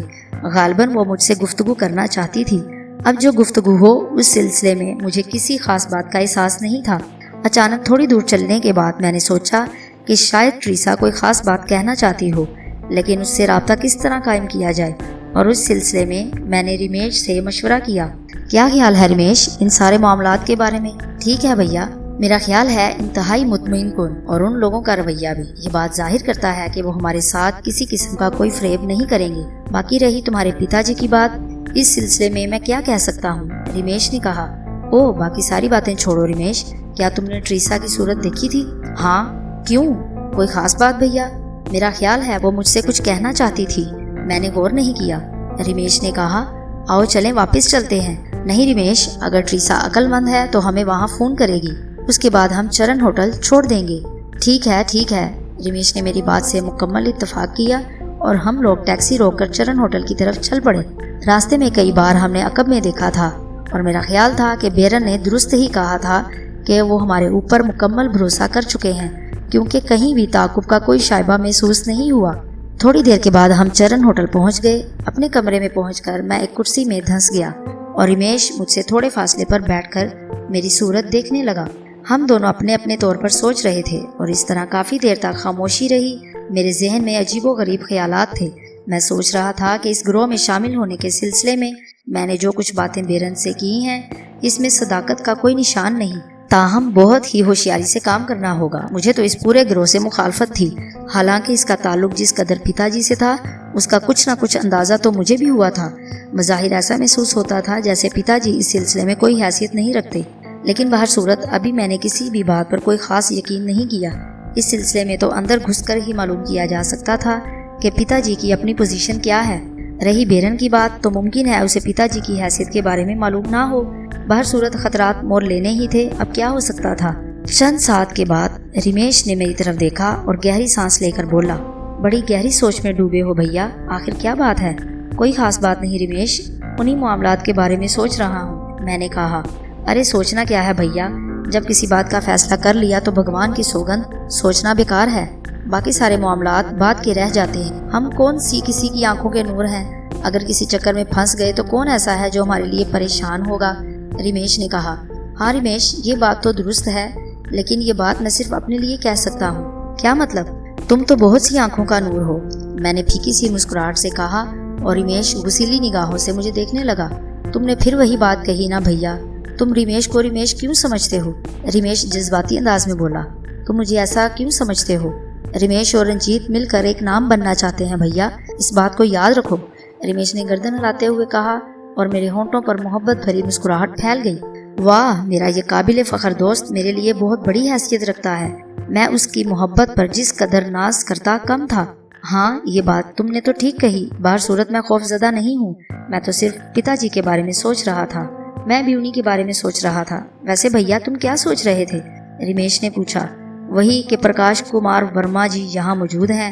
غالباً وہ مجھ سے گفتگو کرنا چاہتی تھی۔ اب جو گفتگو ہو اس سلسلے میں مجھے کسی خاص بات کا احساس نہیں تھا۔ اچانک تھوڑی دور چلنے کے بعد میں نے سوچا کہ شاید ٹریسا کوئی خاص بات کہنا چاہتی ہو، لیکن اس سے رابطہ کس طرح قائم کیا جائے، اور اس سلسلے میں نے رمیش سے مشورہ کیا۔ کیا خیال ہے رمیش ان سارے معاملات کے بارے میں؟ ٹھیک ہے بھیا، میرا خیال ہے انتہائی مطمئن کن، اور ان لوگوں کا رویہ بھی یہ بات ظاہر کرتا ہے کہ وہ ہمارے ساتھ کسی قسم کا کوئی فریب نہیں کریں گے۔ باقی رہی تمہارے پتا جی کی بات، اس سلسلے میں کیا کہہ سکتا ہوں؟ رمیش نے کہا۔ او، باقی ساری باتیں چھوڑو رمیش، کیا تم نے ٹریسا کی صورت دیکھی تھی؟ ہاں۔ کیوں؟ کوئی خاص بات بھیا؟ میرا خیال ہے وہ مجھ سے کچھ کہنا چاہتی تھی، میں نے غور نہیں کیا۔ رمیش نے کہا، آؤ چلیں واپس چلتے ہیں۔ نہیں رمیش، اگر ٹریسا عقل مند ہے تو ہمیں وہاں فون کرے گی، اس کے بعد ہم چرن ہوٹل چھوڑ دیں گے۔ ٹھیک ہے ٹھیک ہے، رمیش نے میری بات سے مکمل اتفاق کیا اور ہم لوگ ٹیکسی روک کر چرن ہوٹل کی طرف چل پڑے۔ راستے میں کئی بار ہم نے عقب میں دیکھا تھا اور میرا خیال تھا کہ بیرن نے درست ہی کہا تھا کہ وہ ہمارے اوپر مکمل بھروسہ کر چکے ہیں، کیونکہ کہیں بھی تعاقب کا کوئی شائبہ محسوس نہیں ہوا۔ تھوڑی دیر کے بعد ہم چرن ہوٹل پہنچ گئے۔ اپنے کمرے میں پہنچ کر میں ایک کرسی میں دھنس گیا اور رمیش مجھ سے تھوڑے فاصلے پر بیٹھ کر میری صورت دیکھنے لگا۔ ہم دونوں اپنے اپنے طور پر سوچ رہے تھے اور اس طرح کافی دیر تک خاموشی رہی۔ میرے ذہن میں عجیب و غریب خیالات تھے۔ میں سوچ رہا تھا کہ اس گروہ میں شامل ہونے کے سلسلے میں نے جو کچھ باتیں بیرن سے کی ہیں اس میں صداقت کا کوئی نشان نہیں، تاہم بہت ہی ہوشیاری سے کام کرنا ہوگا۔ مجھے تو اس پورے گروہ سے مخالفت تھی، حالانکہ اس کا تعلق جس قدر پتا جی سے تھا اس کا کچھ نہ کچھ اندازہ تو مجھے بھی ہوا تھا۔ بظاہر ایسا محسوس ہوتا تھا جیسے پتا جی اس سلسلے میں کوئی حیثیت نہیں رکھتے، لیکن بہر صورت ابھی میں نے کسی بھی بات پر کوئی خاص یقین نہیں کیا۔ اس سلسلے میں تو اندر گھس کر ہی معلوم کیا جا سکتا تھا کہ پتا جی کی اپنی پوزیشن کیا ہے۔ رہی بیرن کی بات، تو ممکن ہے اسے پتا جی کی حیثیت کے بارے میں معلوم نہ ہو۔ بہر صورت خطرات مول لینے ہی تھے، اب کیا ہو سکتا تھا۔ چند ساعت کے بعد رمیش نے میری طرف دیکھا اور گہری سانس لے کر بولا، بڑی گہری سوچ میں ڈوبے ہو بھیا، آخر کیا بات ہے؟ کوئی خاص بات نہیں رمیش، انہی معاملات کے بارے میں سوچ رہا ہوں، میں نے کہا۔ ارے سوچنا کیا ہے بھیا، جب کسی بات کا فیصلہ کر لیا تو بھگوان کی سوگند سوچنا بیکار ہے، باقی سارے معاملات بات کے رہ جاتے ہیں۔ ہم کون سی کسی کی آنکھوں کے نور ہیں، اگر کسی چکر میں پھنس گئے تو کون ایسا ہے جو ہمارے لیے پریشان ہوگا؟ رمیش نے کہا۔ ہاں رمیش، یہ بات تو درست ہے، لیکن یہ بات میں صرف اپنے لیے کہہ سکتا ہوں۔ کیا مطلب؟ تم تو بہت سی آنکھوں کا نور ہو، میں نے پھیکی سی مسکراہٹ سے کہا، اور رمیش غصیلی نگاہوں سے مجھے دیکھنے لگا۔ تم نے پھر وہی بات کہی نا بھیا، تم رمیش کو رمیش کیوں سمجھتے ہو؟ رمیش جذباتی انداز میں بولا۔ تم مجھے ایسا کیوں سمجھتے ہو؟ رمیش اور رنجیت مل کر ایک نام بننا چاہتے ہیں بھیا، اس بات کو یاد رکھو، رمیش نے گردن ہلاتے ہوئے کہا، اور میرے ہونٹوں پر محبت بھری مسکراہٹ پھیل گئی۔ واہ، میرا یہ قابل فخر دوست میرے لیے بہت بڑی حیثیت رکھتا ہے، میں اس کی محبت پر جس قدر ناز کرتا کم تھا۔ ہاں، یہ بات تم نے تو ٹھیک کہی، بہر صورت میں خوف زدہ نہیں ہوں، میں تو صرف پتا جی کے بارے میں سوچ رہا تھا، میں بھی انہی کے بارے میں سوچ رہا تھا۔ ویسے بھیا تم کیا سوچ رہے تھے؟ رمیش نے پوچھا۔ وہی کہ پرکاش کمار ورما جی یہاں موجود ہیں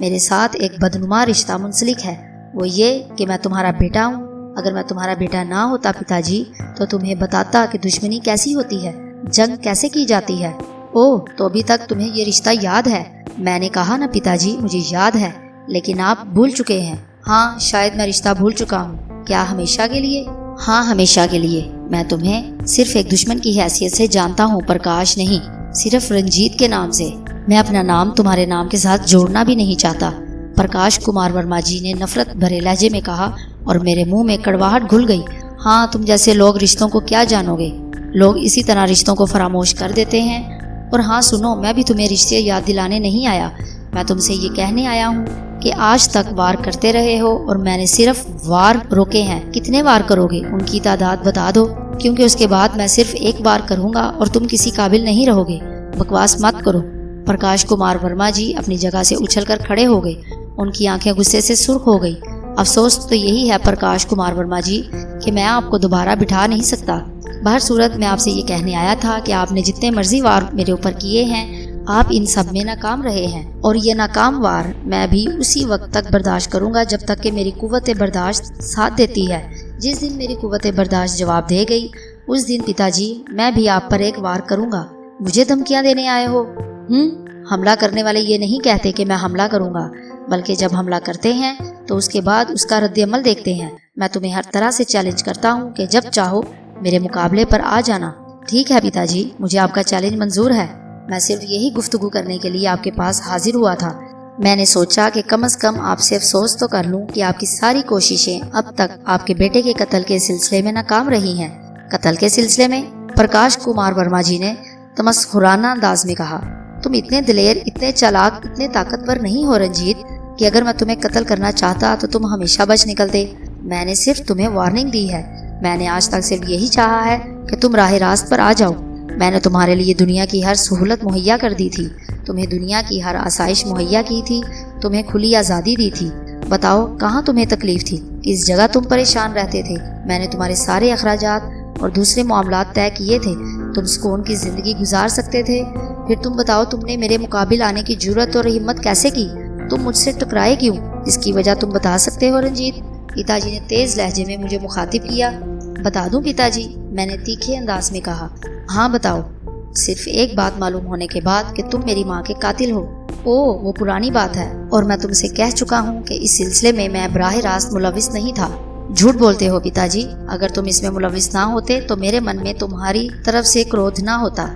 میرے ساتھ ایک بدنما رشتہ منسلک ہے، وہ یہ کہ میں تمہارا بیٹا ہوں۔ اگر میں تمہارا بیٹا نہ ہوتا پتا جی تو تمہیں بتاتا کہ دشمنی کیسی ہوتی ہے، جنگ کیسے کی جاتی ہے۔ اوہ، تو ابھی تک تمہیں یہ رشتہ یاد ہے؟ میں نے کہا نا پتا جی، مجھے یاد ہے، لیکن آپ بھول چکے ہیں۔ ہاں، شاید میں رشتہ بھول چکا ہوں۔ کیا ہمیشہ کے لیے؟ ہاں، ہمیشہ کے لیے۔ میں تمہیں صرف ایک دشمن کی حیثیت سے جانتا ہوں، پرکاش نہیں، صرف رنجیت کے نام سے۔ میں اپنا نام تمہارے نام کے ساتھ جوڑنا بھی نہیں چاہتا۔ پرکاش کمار ورما جی نے نفرت بھرے لہجے میں کہا اور میرے منہ میں کڑواہٹ گھل گئی۔ ہاں، تم جیسے لوگ رشتوں کو کیا جانو گے؟ لوگ اسی طرح رشتوں کو فراموش کر دیتے ہیں۔ اور ہاں سنو، میں بھی تمہیں رشتے یاد دلانے نہیں آیا، میں تم سے یہ کہنے آیا ہوں کہ آج تک وار کرتے رہے ہو اور میں نے صرف وار روکے ہیں۔ کتنے وار کرو گے ان کی تعداد بتا دو، کیونکہ اس کے بعد میں صرف ایک بار کروں گا اور تم کسی قابل نہیں رہو گے۔ بکواس مت کرو۔ پرکاش کمار ورما جی اپنی جگہ سے اچھل کر کھڑے ہو گئے، ان کی آنکھیں غصے سے سرخ ہو گئی۔ افسوس تو یہی ہے پرکاش کمار ورما جی کہ میں آپ کو دوبارہ بٹھا نہیں سکتا۔ بہر صورت میں آپ سے یہ کہنے آیا تھا کہ آپ نے جتنے مرضی وار میرے اوپر کیے ہیں، آپ ان سب میں ناکام رہے ہیں، اور یہ ناکام وار میں بھی اسی وقت تک برداشت کروں گا جب تک کہ میری قوت برداشت ساتھ دیتی ہے۔ جس دن میری قوت برداشت جواب دے گئی، اس دن پتا جی میں بھی آپ پر ایک وار کروں گا۔ مجھے دھمکیاں دینے آئے ہو؟ حملہ کرنے والے یہ نہیں کہتے کہ میں حملہ کروں گا، بلکہ جب حملہ کرتے ہیں تو اس کے بعد اس کا رد عمل دیکھتے ہیں۔ میں تمہیں ہر طرح سے چیلنج کرتا ہوں کہ جب چاہو میرے مقابلے پر آ جانا۔ ٹھیک ہے پتا جی، مجھے آپ کا چیلنج منظور ہے۔ میں صرف یہی گفتگو کرنے کے لیے آپ کے پاس حاضر ہوا تھا۔ میں نے سوچا کہ کم از کم آپ سے افسوس تو کر لوں کہ آپ کی ساری کوششیں اب تک آپ کے بیٹے کے قتل کے سلسلے میں ناکام رہی ہیں۔ قتل کے سلسلے میں؟ پرکاش کمار ورما جی نے تمسخرانہ انداز میں کہا۔ تم اتنے دلیر، اتنے چالاک، اتنے طاقتور نہیں ہو رنجیت کہ اگر میں تمہیں قتل کرنا چاہتا تو تم ہمیشہ بچ نکلتے۔ میں نے صرف تمہیں وارننگ دی ہے۔ میں نے آج تک صرف یہی چاہا ہے کہ تم راہ راست پر آ جاؤ۔ میں نے تمہارے لیے دنیا کی ہر سہولت مہیا کر دی تھی، تمہیں دنیا کی ہر آسائش مہیا کی تھی، تمہیں کھلی آزادی دی تھی۔ بتاؤ کہاں تمہیں تکلیف تھی، کس جگہ تم پریشان رہتے تھے؟ میں نے تمہارے سارے اخراجات اور دوسرے معاملات طے کیے تھے، تم سکون کی زندگی گزار سکتے تھے۔ پھر تم بتاؤ تم نے میرے مقابل آنے کی جرأت اور ہمت کیسے کی؟ تم مجھ سے ٹکرائے کیوں؟ اس کی وجہ تم بتا سکتے ہو رنجیت؟ پتا جی نے تیز لہجے میں مجھے مخاطب کیا۔ بتا دوں پتا جی؟ میں نے تیکھے انداز میں کہا۔ ہاں بتاؤ، صرف ایک بات معلوم ہونے کے بعد کہ تم میری ماں کے قاتل ہو۔ وہ پرانی بات ہے، اور میں تم سے کہہ چکا ہوں کہ اس سلسلے میں میں براہ راست ملوث نہیں تھا۔ جھوٹ بولتے ہو پتا جی، اگر تم اس میں ملوث نہ ہوتے تو میرے من میں تمہاری طرف سے کرودھ نہ ہوتا۔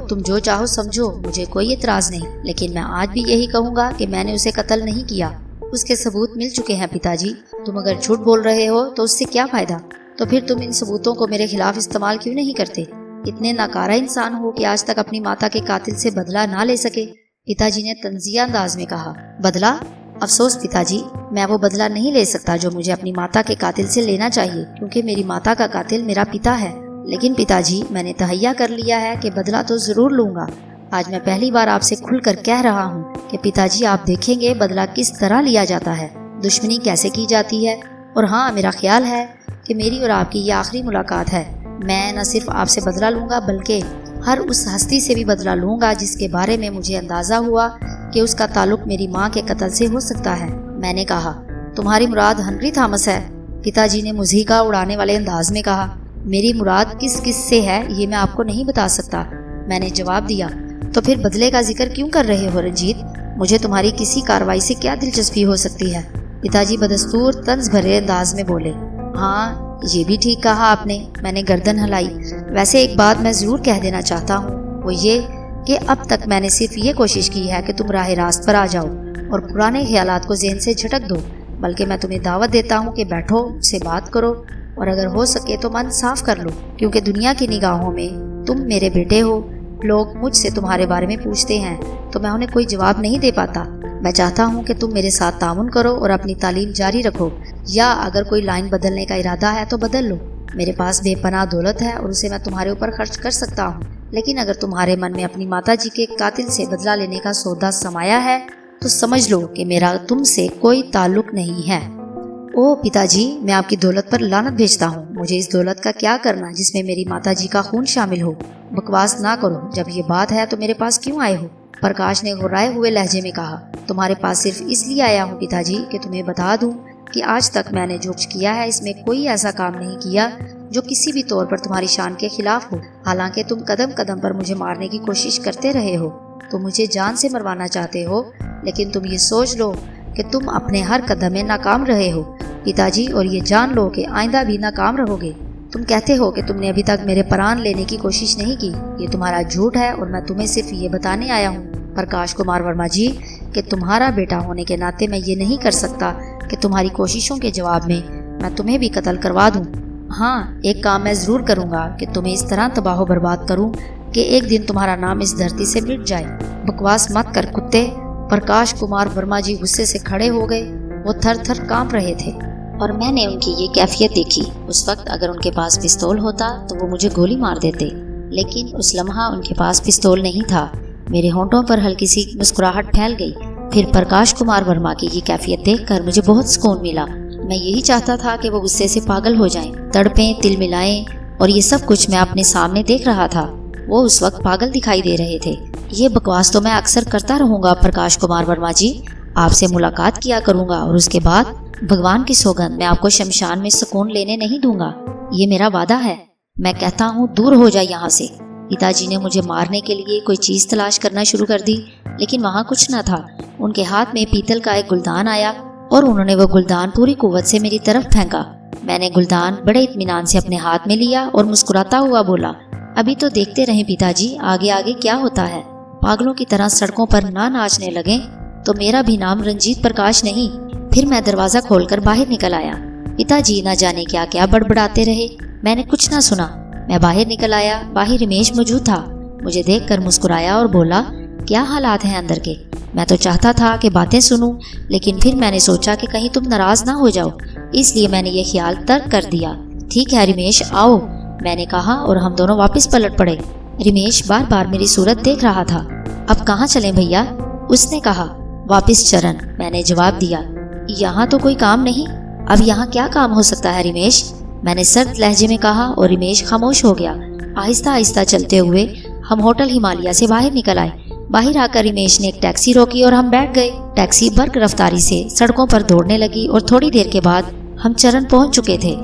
تم جو چاہو سمجھو، مجھے کوئی اعتراض نہیں، لیکن میں آج بھی یہی کہوں گا کہ میں نے اسے قتل نہیں کیا۔ اس کے ثبوت مل چکے ہیں پتا جی۔ تم اگر جھوٹ بول رہے ہو تو اس سے کیا فائدہ؟ تو پھر تم ان ثبوتوں کو میرے خلاف استعمال کیوں نہیں کرتے؟ اتنے ناکارہ انسان ہو کہ آج تک اپنی ماتا کے قاتل سے بدلہ نہ لے سکے؟ پتا جی نے طنزیہ انداز میں کہا۔ بدلہ؟ افسوس پتا جی، میں وہ بدلہ نہیں لے سکتا جو مجھے اپنی ماتا کے قاتل سے لینا چاہیے، کیونکہ میری ماتا کا قاتل میرا پتا ہے۔ لیکن پتا جی، میں نے تہیہ کر لیا ہے کہ بدلہ تو ضرور لوں گا۔ آج میں پہلی بار آپ سے کھل کر کہہ رہا ہوں کہ پتا جی آپ دیکھیں گے بدلہ کس طرح لیا جاتا ہے، دشمنی کیسے کی جاتی ہے۔ اور ہاں، میرا خیال ہے کہ میری اور آپ کی یہ آخری ملاقات ہے۔ میں نہ صرف آپ سے بدلہ لوں گا بلکہ ہر اس ہستی سے بھی بدلہ لوں گا جس کے بارے میں مجھے اندازہ ہوا کہ اس کا تعلق میری ماں کے قتل سے ہو سکتا ہے۔ میں نے کہا، تمہاری مراد ہنری تھامس ہے؟ پتا جی نے مضحکہ اڑانے والے انداز میں کہا۔ میری مراد کس سے ہے یہ میں آپ کو نہیں بتا سکتا، میں نے جواب دیا۔ تو پھر بدلے کا ذکر کیوں کر رہے ہو رنجیت؟ مجھے تمہاری کسی کارروائی سے کیا دلچسپی ہو سکتی ہے؟ پتا جی بدستور طنز بھرے انداز میں بولے۔ ہاں، یہ بھی ٹھیک کہا آپ نے، میں نے گردن ہلائی۔ ویسے ایک بات میں ضرور کہہ دینا چاہتا ہوں، وہ یہ کہ اب تک میں نے صرف یہ کوشش کی ہے کہ تم راہ راست پر آ جاؤ اور پرانے خیالات کو ذہن سے جھٹک دو، بلکہ میں تمہیں دعوت دیتا ہوں کہ بیٹھو، مجھ سے بات کرو، اور اگر ہو سکے تو من صاف کر لو، کیونکہ دنیا کی نگاہوں میں تم میرے بیٹے ہو۔ لوگ مجھ سے تمہارے بارے میں پوچھتے ہیں تو میں انہیں کوئی جواب نہیں دے پاتا۔ میں چاہتا ہوں کہ تم میرے ساتھ تعاون کرو اور اپنی تعلیم جاری رکھو، یا اگر کوئی لائن بدلنے کا ارادہ ہے تو بدل لو۔ میرے پاس بے پناہ دولت ہے اور اسے میں تمہارے اوپر خرچ کر سکتا ہوں، لیکن اگر تمہارے من میں اپنی ماتا جی کے قاتل سے بدلہ لینے کا سودا سمایا ہے تو سمجھ لو کہ میرا تم سے کوئی تعلق نہیں ہے۔ پتا جی، میں آپ کی دولت پر لعنت بھیجتا ہوں۔ مجھے اس دولت کا کیا کرنا جس میں میری ماتا جی کا خون شامل ہو؟ بکواس نہ کرو، جب یہ بات ہے تو میرے پاس کیوں آئے ہو؟ پرکاش نے غرائے ہوئے لہجے میں کہا۔ تمہارے پاس صرف اس لیے آیا ہوں پتا جی کہ تمہیں بتا دوں کہ آج تک میں نے جو کچھ کیا ہے اس میں کوئی ایسا کام نہیں کیا جو کسی بھی طور پر تمہاری شان کے خلاف ہو۔ حالانکہ تم قدم قدم پر مجھے مارنے کی کوشش کرتے رہے ہو، تم مجھے جان سے مروانا چاہتے ہو، لیکن تم یہ سوچ لو کہ تم اپنے ہر قدم میں ناکام رہے ہو پتا جی، اور یہ جان لو کہ آئندہ بھی ناکام رہو گے۔ تم کہتے ہو کہ تم نے ابھی تک میرے پران لینے کی کوشش نہیں کی، یہ تمہارا جھوٹ ہے اور میں تمہیں صرف یہ بتانے آیا ہوں پرکاش کمار ورما جی کہ تمہارا بیٹا ہونے کے ناطے میں یہ نہیں کر سکتا کہ تمہاری کوششوں کے جواب میں تمہیں بھی قتل کروا دوں۔ ہاں، ایک کام میں ضرور کروں گا کہ تمہیں اس طرح تباہ و برباد کروں کہ ایک دن تمہارا نام اس دھرتی سے مٹ جائے۔ بکواس مت کر کتے۔ پرکاش کمار ورما جی غصے سے کھڑے ہو گئے، وہ تھر تھر کانپ رہے تھے اور میں نے ان کی یہ کیفیت دیکھی۔ اس وقت اگر ان کے پاس پستول ہوتا تو وہ مجھے گولی مار دیتے، لیکن اس لمحہ ان کے پاس پستول نہیں تھا۔ میرے ہونٹوں پر ہلکی سی مسکراہٹ پھیل گئی۔ پھر پرکاش کمار ورما کی یہ کیفیت دیکھ کر مجھے بہت سکون ملا۔ میں یہی چاہتا تھا کہ وہ غصے سے پاگل ہو جائیں، تڑپیں، تل ملائیں، اور یہ سب کچھ میں اپنے سامنے دیکھ رہا تھا۔ وہ اس وقت پاگل دکھائی دے رہے تھے۔ یہ بکواس تو میں اکثر کرتا رہوں گا پرکاش کمار ورما جی، آپ سے ملاقات کیا کروں گا اور اس کے بعد بھگوان کی سوگند میں آپ کو شمشان میں سکون لینے نہیں دوں گا، یہ میرا وعدہ ہے۔ میں کہتا ہوں دور ہو جائے یہاں سے۔ پتا جی نے مجھے مارنے کے لیے کوئی چیز تلاش کرنا شروع کر دی، لیکن وہاں کچھ نہ تھا۔ ان کے ہاتھ میں پیتل کا ایک گلدان آیا اور انہوں نے وہ گلدان پوری قوت سے میری طرف پھینکا۔ میں نے گلدان بڑے اطمینان سے اپنے ہاتھ میں لیا اور مسکراتا ہوا بولا، ابھی تو دیکھتے رہیں پتا جی، آگے آگے کیا ہوتا ہے۔ پاگلوں کی طرح سڑکوں پر نہ ناچنے لگیں تو میرا بھی نام رنجیت پرکاش نہیں۔ پھر میں دروازہ کھول کر باہر نکل آیا۔ پتا جی نہ جانے کیا کیا بڑبڑاتے رہے، میں نے کچھ نہ سنا۔ میں باہر نکل آیا، باہر رمیش موجود تھا۔ مجھے دیکھ کر مسکرایا اور بولا، کیا حالات ہیں اندر کے؟ میں تو چاہتا تھا کہ باتیں سنوں، لیکن پھر میں نے سوچا کہ کہیں تم ناراض نہ ہو جاؤ، اس لیے میں نے یہ خیال ترک کر دیا۔ ٹھیک ہے رمیش، آؤ، میں نے کہا اور ہم دونوں واپس پلٹ پڑے۔ رمیش بار بار میری صورت دیکھ رہا تھا۔ اب کہاں چلیں بھیا؟ اس نے کہا۔ واپس چرن، میں نے جواب دیا۔ یہاں تو کوئی کام نہیں۔ اب یہاں کیا کام ہو سکتا ہے رمیش؟ میں نے سرد لہجے میں کہا اور رمیش خاموش ہو گیا۔ آہستہ آہستہ چلتے ہوئے ہم ہوٹل ہمالیہ سے باہر نکل آئے۔ باہر آ کر رمیش نے ایک ٹیکسی روکی اور ہم بیٹھ گئے۔ ٹیکسی برق رفتاری سے سڑکوں پر دوڑنے لگی اور تھوڑی دیر کے بعد ہم چرن پہنچ چکے تھے۔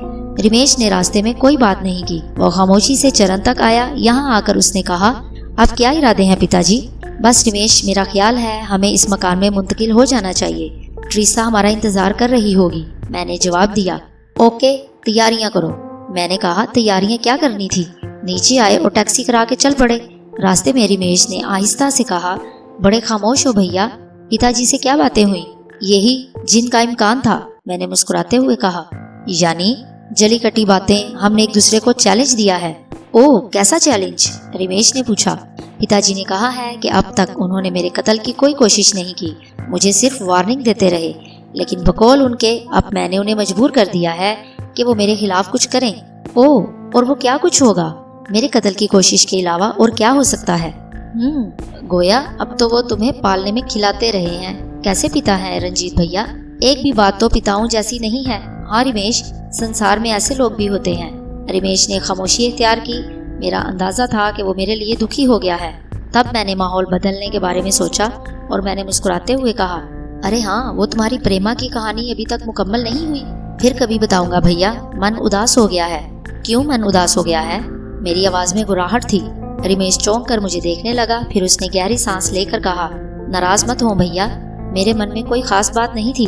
رمیش نے راستے میں کوئی بات نہیں کی، وہ خاموشی سے چرن تک آیا۔ یہاں آ کر اس نے کہا، اب کیا ارادے ہیں پتا جی؟ بس رمیش، میرا خیال ہے ہمیں اس مکان میں منتقل ہو جانا چاہیے، ٹریسا ہمارا انتظار کر رہی ہوگی۔ میں نے جواب دیا، اوکے، تیاریاں کرو۔ میں نے کہا، تیاریاں کیا کرنی تھی؟ نیچے آئے اور ٹیکسی کرا کے چل پڑے۔ راستے میں رمیش نے آہستہ سے کہا، بڑے خاموش ہو بھیا، پتا جی سے کیا باتیں ہوئیں؟ یہی جن کا امکان تھا، میں نے مسکراتے ہوئے کہا۔ یعنی جلی کٹی باتیں، ہم نے ایک دوسرے کو چیلنج دیا ہے۔ اوہ، کیسا چیلنج؟ رمیش نے پوچھا۔ پتا جی نے کہا ہے کہ اب تک انہوں نے میرے قتل کی کوئی کوشش نہیں کی، مجھے صرف وارننگ دیتے رہے، لیکن بقول ان کے اب میں نے انہیں مجبور کر دیا ہے کہ وہ میرے خلاف کچھ کریں۔ اوہ، اور وہ کیا کچھ ہوگا؟ میرے قتل کی کوشش کے علاوہ اور کیا ہو سکتا ہے؟ گویا اب تو وہ تمہیں پالنے میں کھلاتے رہے ہیں۔ کیسے پتا ہے رنجیت بھیا؟ ایک بھی بات تو پتاؤں جیسی نہیں ہے۔ ہاں رمیش، سنسار میں ایسے لوگ بھی ہوتے ہیں۔ رمیش نے خاموشی اختیار کی۔ میرا اندازہ تھا کہ وہ میرے لیے دکھی ہو گیا ہے۔ تب میں نے ماحول بدلنے کے بارے میں سوچا اور میں نے مسکراتے ہوئے کہا، ارے ہاں، وہ تمہاری پریما کی کہانی ابھی تک مکمل نہیں ہوئی، پھر کبھی بتاؤں گا بھیا۔ من اداس ہو گیا ہے۔ کیوں من اداس ہو گیا ہے؟ میری آواز میں گراہٹ تھی۔ رمیش چونک کر مجھے دیکھنے لگا، پھر اس نے گہری سانس لے کر کہا، ناراض مت ہو بھیا، میرے من میں کوئی خاص بات نہیں تھی۔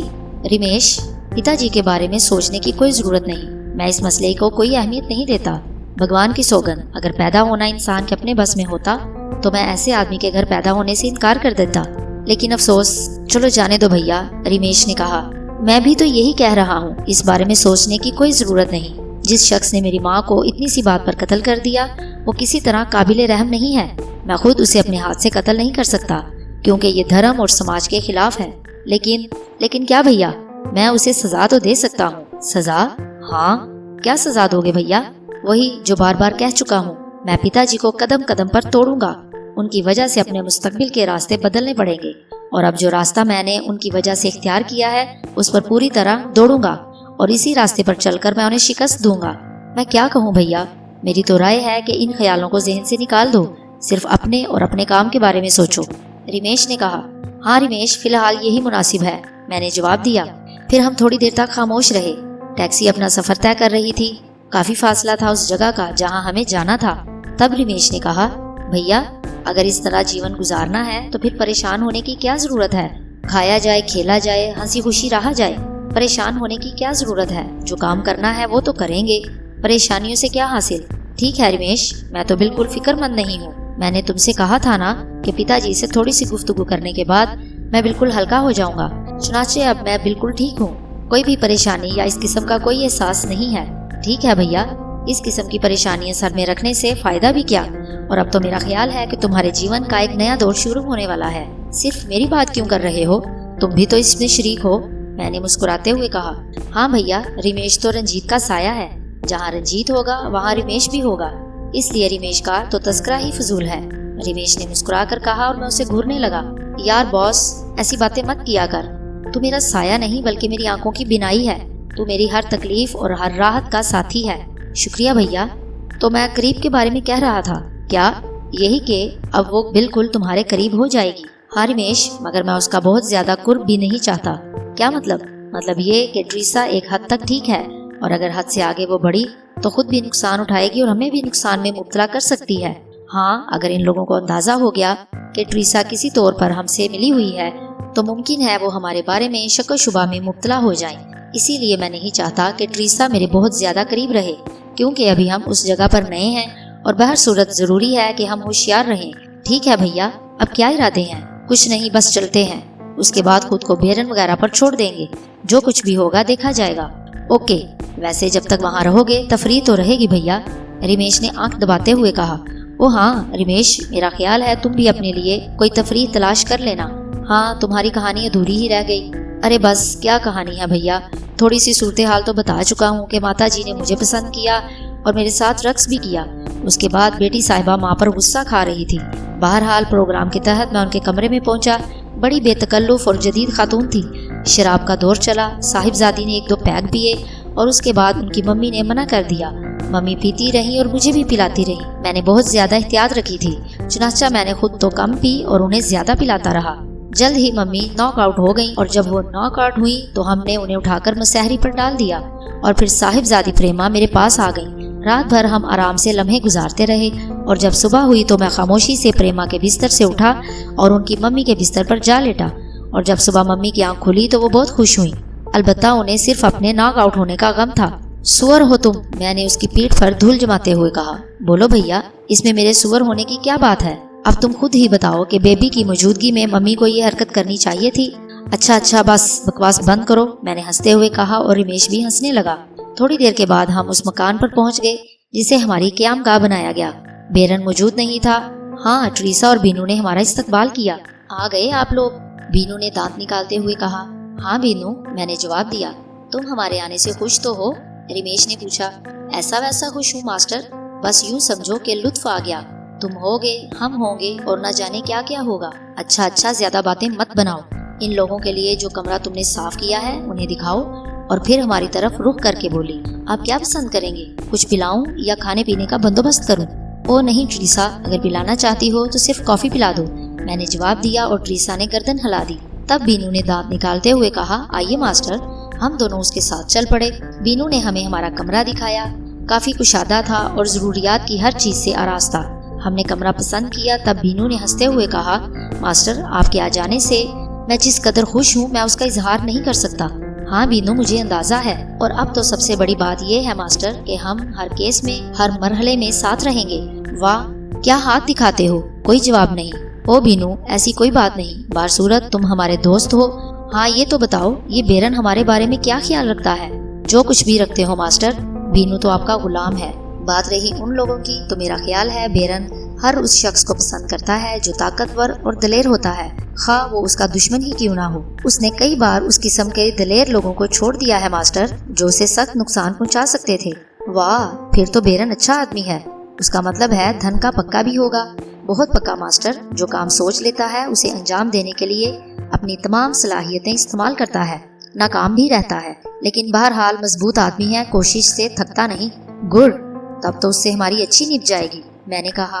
رمیش، پتا جی کے بارے میں سوچنے کی کوئی ضرورت نہیں، میں اس مسئلے کو کوئی اہمیت نہیں دیتا۔ بھگوان کی سوگند، اگر پیدا ہونا انسان کے اپنے بس میں ہوتا تو میں ایسے آدمی کے گھر پیدا ہونے سے انکار کر دیتا، لیکن افسوس۔ چلو جانے دو بھیا، رمیش نے کہا۔ میں بھی تو یہی کہہ رہا ہوں، اس بارے میں سوچنے کی کوئی ضرورت نہیں۔ جس شخص نے میری ماں کو اتنی سی بات پر قتل کر دیا وہ کسی طرح قابل رحم نہیں ہے۔ میں خود اسے اپنے ہاتھ سے قتل نہیں کر سکتا کیونکہ یہ دھرم اور سماج کے خلاف ہے۔ لیکن کیا بھیا، میں اسے سزا تو دے سکتا ہوں۔ سزا؟ ہاں، کیا سزا دو گے بھیا؟ وہی جو بار بار کہہ چکا ہوں، میں پتا جی کو قدم قدم پر توڑوں گا، ان کی وجہ سے اپنے مستقبل کے راستے بدلنے پڑیں گے، اور اب جو راستہ میں نے ان کی وجہ سے اختیار کیا ہے اس پر پوری طرح دوڑوں گا، اور اسی راستے پر چل کر میں انہیں شکست دوں گا۔ میں کیا کہوں بھیا؟ میری تو رائے ہے کہ ان خیالوں کو ذہن سے نکال دو، صرف اپنے اور اپنے کام کے بارے میں سوچو۔ رمیش نے کہا، ہاں رمیش، فی الحال یہی مناسب ہے، میں نے جواب دیا۔ پھر ہم تھوڑی دیر تک خاموش رہے۔ ٹیکسی اپنا سفر طے کر رہی تھی۔ کافی فاصلہ تھا اس جگہ کا جہاں ہمیں جانا تھا۔ تب رمیش نے کہا، بھیا اگر اس طرح جیون گزارنا ہے تو پھر پریشان ہونے کی کیا ضرورت ہے؟ کھایا جائے، کھیلا جائے، ہنسی خوشی رہا جائے، پریشان ہونے کی کیا ضرورت ہے؟ جو کام کرنا ہے وہ تو کریں گے، پریشانیوں سے کیا حاصل؟ ٹھیک ہے رمیش، میں تو بالکل فکر مند نہیں ہوں۔ میں نے تم سے کہا تھا نا کہ پتا جی سے تھوڑی سی گفتگو کرنے کے بعد میں بالکل ہلکا ہو جاؤں گا۔ چنانچہ اب میں بالکل ٹھیک ہوں، کوئی بھی پریشانی یا اس قسم کا کوئی احساس نہیں ہے۔ ٹھیک ہے بھیا، اس قسم کی پریشانیاں سر میں رکھنے سے فائدہ بھی کیا؟ اور اب تو میرا خیال ہے کہ تمہارے جیون کا ایک نیا دور شروع ہونے والا ہے۔ صرف میری بات کیوں کر رہے ہو؟ تم بھی تو اس میں شریک ہو، میں نے مسکراتے ہوئے کہا۔ ہاں بھیا، رمیش تو رنجیت کا سایہ ہے، جہاں رنجیت ہوگا وہاں رمیش بھی ہوگا، اس لیے رمیش کا تو تذکرہ ہی فضول ہے، رمیش نے مسکرا کر کہا اور میں اسے گھورنے لگا۔ یار باس، ایسی باتیں مت کیا کر، تو میرا سایہ نہیں بلکہ میری آنکھوں کی بینائی ہے، تو میری ہر تکلیف اور ہر راحت کا ساتھی ہے۔ شکریہ بھیا۔ تو میں قریب کے بارے میں کہہ رہا تھا، کیا یہی کہ اب وہ بالکل تمہارے قریب ہو جائے گی؟ ہاں رمیش، مگر میں اس کا بہت زیادہ قرب بھی نہیں چاہتا۔ کیا مطلب؟ مطلب یہ کہ ٹریسا ایک حد تک ٹھیک ہے، اور اگر حد سے آگے وہ بڑھی تو خود بھی نقصان اٹھائے گی اور ہمیں بھی نقصان میں مبتلا کر سکتی ہے۔ ہاں، اگر ان لوگوں کو اندازہ ہو گیا کہ ٹریسا کسی طور پر ہم سے ملی ہوئی ہے تو ممکن ہے وہ ہمارے بارے میں شک و شبہ میں مبتلا ہو جائیں۔ اسی لیے میں نہیں چاہتا کہ ٹریسا میرے بہت زیادہ قریب رہے، کیونکہ ابھی ہم اس جگہ پر نئے ہیں اور بہر صورت ضروری ہے کہ ہم ہوشیار رہیں۔ ٹھیک ہے بھیا، اب کیا ارادے ہیں؟ کچھ نہیں، بس چلتے ہیں، اس کے بعد خود کو بیرن وغیرہ پر چھوڑ دیں گے، جو کچھ بھی ہوگا دیکھا جائے گا۔ اوکے، ویسے جب تک وہاں رہو گے تفریح تو رہے گی بھیا، رمیش نے آنکھ دباتے ہوئے کہا۔ او ہاں رمیش، میرا خیال ہے تم بھی اپنے لیے کوئی تفریح تلاش کر لینا۔ ہاں، تمہاری کہانی ادھوری ہی رہ گئی۔ ارے بس، کیا کہانی ہے بھیا، تھوڑی سی صورتحال تو بتا چکا ہوں کہ ماتا جی نے مجھے پسند کیا اور میرے ساتھ رقص بھی کیا۔ اس کے بعد بیٹی صاحبہ ماں پر غصہ کھا رہی تھی۔ بہرحال پروگرام کے تحت میں ان کے کمرے میں پہنچا۔ بڑی بے تکلف اور جدید خاتون تھی۔ شراب کا دور چلا، صاحبزادی نے 1-2 پیگ پیے اور اس کے بعد ان کی ممی نے منع کر دیا۔ ممی پیتی رہیں اور مجھے بھی پلاتی رہیں۔ میں نے بہت زیادہ احتیاط رکھی تھی، چنانچہ میں نے خود تو کم پی اور انہیں زیادہ پلاتا رہا۔ جلد ہی ممی ناک آؤٹ ہو گئیں، اور جب وہ ناک آؤٹ ہوئی تو ہم نے انہیں اٹھا کر مسحری پر ڈال دیا، اور پھر صاحبزادی پریما میرے پاس آ گئیں۔ رات بھر ہم آرام سے لمحے گزارتے رہے، اور جب صبح ہوئی تو میں خاموشی سے پریما کے بستر سے اٹھا اور ان کی ممی کے بستر پر جا لیٹا، اور جب صبح ممی کی آنکھ کھلی تو وہ بہت خوش ہوئیں، البتہ انہیں صرف اپنے ناک آؤٹ ہونے کا غم تھا۔ سور ہو تم، میں نے اس کی پیٹھ پر دھول جماتے ہوئے کہا۔ بولو بھیا، اس میں میرے سور ہونے کی کیا بات ہے؟ اب تم خود ہی بتاؤ کہ بیبی کی موجودگی میں ممی کو یہ حرکت کرنی چاہیے تھی۔ اچھا بس بکواس بند کرو، میں نے ہنستے ہوئے کہا، اور رمیش بھی ہنسنے لگا۔ تھوڑی دیر کے بعد ہم اس مکان پر پہنچ گئے جسے ہماری قیام گاہ بنایا گیا۔ بیرن موجود نہیں تھا۔ ہاں، ٹریسا اور بینو نے ہمارا استقبال کیا۔ آ گئے آپ لوگ؟ بینو نے دانت نکالتے ہوئے کہا۔ ہاں بینو، میں نے جواب دیا۔ تم ہمارے آنے سے خوش تو ہو؟ رمیش نے پوچھا۔ ایسا ویسا خوش ہوں ماسٹر، بس یوں سمجھو کہ لطف آ گیا۔ تم ہوگے، ہم ہوں گے، اور نہ جانے کیا کیا ہوگا۔ اچھا، زیادہ باتیں مت بناؤ۔ ان لوگوں کے لیے جو کمرہ تم نے صاف کیا ہے انہیں دکھاؤ۔ اور پھر ہماری طرف رخ کر کے بولی، آپ کیا پسند کریں گے؟ کچھ پلاؤں یا کھانے پینے کا بندوبست کروں؟ او نہیں ٹریسا، اگر پلانا چاہتی ہو تو صرف کافی پلا دو، میں نے جواب دیا، اور ٹریسا نے گردن ہلا دی۔ تب بینو نے دانت نکالتے ہوئے کہا، آئیے ماسٹر۔ ہم دونوں اس کے ساتھ چل پڑے۔ بینو نے ہمیں ہمارا کمرہ دکھایا۔ کافی کشادہ تھا اور ضروریات کی ہر چیز سے آراستہ۔ ہم نے کمرہ پسند کیا۔ تب بینو نے ہنستے ہوئے کہا، ماسٹر آپ کے آ جانے سے میں جس قدر خوش ہوں میں اس کا اظہار نہیں کر سکتا۔ ہاں بینو، مجھے اندازہ ہے، اور اب تو سب سے بڑی بات یہ ہے ماسٹر کہ ہم ہر کیس میں، ہر مرحلے میں ساتھ رہیں گے۔ واہ، کیا ہاتھ دکھاتے ہو؟ کوئی جواب نہیں۔ او بینو، ایسی کوئی بات نہیں، بارصورت تم ہمارے دوست ہو۔ ہاں یہ تو بتاؤ، یہ بیرن ہمارے بارے میں کیا خیال رکھتا ہے؟ جو کچھ بھی رکھتے ہو ماسٹر، بینو تو آپ کا غلام ہے۔ بات رہی ان لوگوں کی تو میرا خیال ہے بیرن ہر اس شخص کو پسند کرتا ہے جو طاقتور اور دلیر ہوتا ہے، خواہ وہ اس کا دشمن ہی کیوں نہ ہو۔ اس نے کئی بار اس قسم کے دلیر لوگوں کو چھوڑ دیا ہے ماسٹر، جو اسے سخت نقصان پہنچا سکتے تھے۔ واہ، پھر تو بیرن اچھا آدمی ہے۔ اس کا مطلب ہے دھن کا پکا بھی ہوگا۔ بہت پکا ماسٹر، جو کام سوچ لیتا ہے اسے انجام دینے کے لیے اپنی تمام صلاحیتیں استعمال کرتا ہے۔ ناکام بھی رہتا ہے لیکن بہرحال مضبوط آدمی ہے، کوشش سے تھکتا نہیں۔ گڈ، تب تو اس سے ہماری اچھی نبھ جائے گی، میں نے کہا۔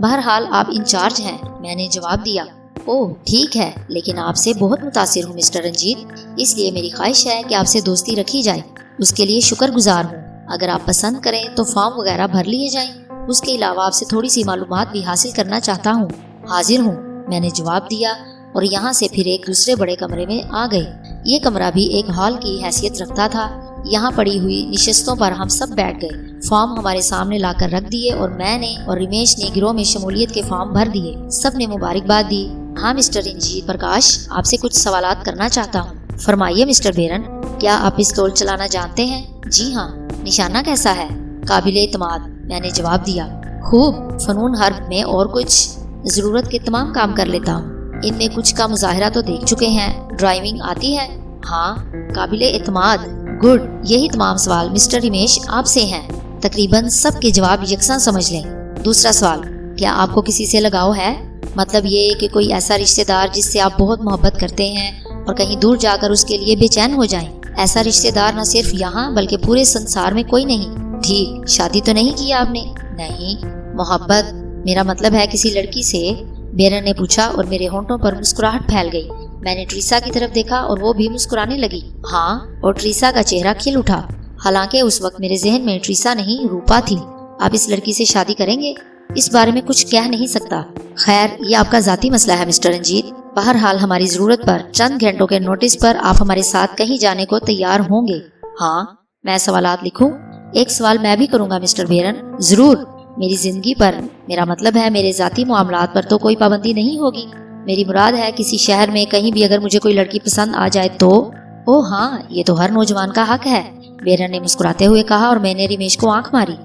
بہرحال آپ انچارج ہیں، میں نے جواب دیا۔ اوہ ٹھیک ہے، لیکن آپ سے بہت متاثر ہوں مسٹر رنجیت، اس لیے میری خواہش ہے کہ آپ سے دوستی رکھی جائے، اس کے لیے شکر گزار ہوں۔ اگر آپ پسند کریں تو فارم وغیرہ بھر لیے جائیں، اس کے علاوہ آپ سے تھوڑی سی معلومات بھی حاصل کرنا چاہتا ہوں۔ حاضر ہوں، میں نے جواب دیا، اور یہاں سے پھر ایک دوسرے بڑے کمرے میں آ گئے۔ یہ کمرہ بھی ایک ہال کی حیثیت رکھتا تھا۔ یہاں پڑی ہوئی نشستوں پر ہم سب بیٹھ گئے، فارم ہمارے سامنے لا کر رکھ دیے، اور میں نے اور رمیش نے گروہ میں شمولیت کے فارم بھر دیے۔ سب نے مبارکباد دی۔ ہاں مسٹر رنجیت پرکاش، آپ سے کچھ سوالات کرنا چاہتا ہوں۔ فرمائیے مسٹر بیرن، کیا آپ پستول چلانا جانتے ہیں؟ جی ہاں۔ نشانہ کیسا ہے؟ قابل اعتماد، میں نے جواب دیا۔ خوب، فنون حرب میں اور کچھ؟ ضرورت کے تمام کام کر لیتا ہوں، ان میں کچھ کا مظاہرہ تو دیکھ چکے ہیں۔ ڈرائیونگ آتی ہے؟ ہاں۔ قابل اعتماد، گڈ۔ یہی تمام سوال مسٹر رمیش آپ سے ہیں، تقریباً سب کے جواب یکساں سمجھ لیں۔ دوسرا سوال، کیا آپ کو کسی سے لگاؤ ہے؟ مطلب یہ کہ کوئی ایسا رشتہ دار جس سے آپ بہت محبت کرتے ہیں اور کہیں دور جا کر اس کے لیے بے چین ہو جائیں۔ ایسا رشتہ دار نہ صرف یہاں بلکہ پورے سنسار میں کوئی نہیں۔ ٹھیک، شادی تو نہیں کی آپ نے؟ نہیں۔ محبت، میرا مطلب ہے کسی لڑکی سے؟ بیرن نے پوچھا، اور میرے ہونٹوں پر مسکراہٹ پھیل گئی۔ میں نے ٹریسا کی طرف دیکھا اور وہ بھی مسکرانے لگی۔ ہاں، اور ٹریسا کا چہرہ کھل اٹھا، حالانکہ اس وقت میرے ذہن میں ٹریسا نہیں روپا تھی۔ آپ اس لڑکی سے شادی کریں گے؟ اس بارے میں کچھ کہہ نہیں سکتا۔ خیر، یہ آپ کا ذاتی مسئلہ ہے مسٹر رنجیت۔ بہرحال ہماری ضرورت پر چند گھنٹوں کے نوٹس پر آپ ہمارے ساتھ کہیں جانے کو تیار ہوں گے؟ ہاں۔ میں سوالات لکھوں؟ ایک سوال میں بھی کروں گا مسٹر بیرن۔ ضرور۔ میری زندگی پر، میرا مطلب ہے میرے ذاتی معاملات پر تو کوئی پابندی نہیں ہوگی؟ میری مراد ہے کسی شہر میں کہیں بھی اگر مجھے کوئی لڑکی پسند آ جائے تو؟ او ہاں، یہ تو ہر نوجوان کا حق ہے، بیرن نے مسکراتے ہوئے کہا، اور میں نے رمیش کو آنکھ ماری۔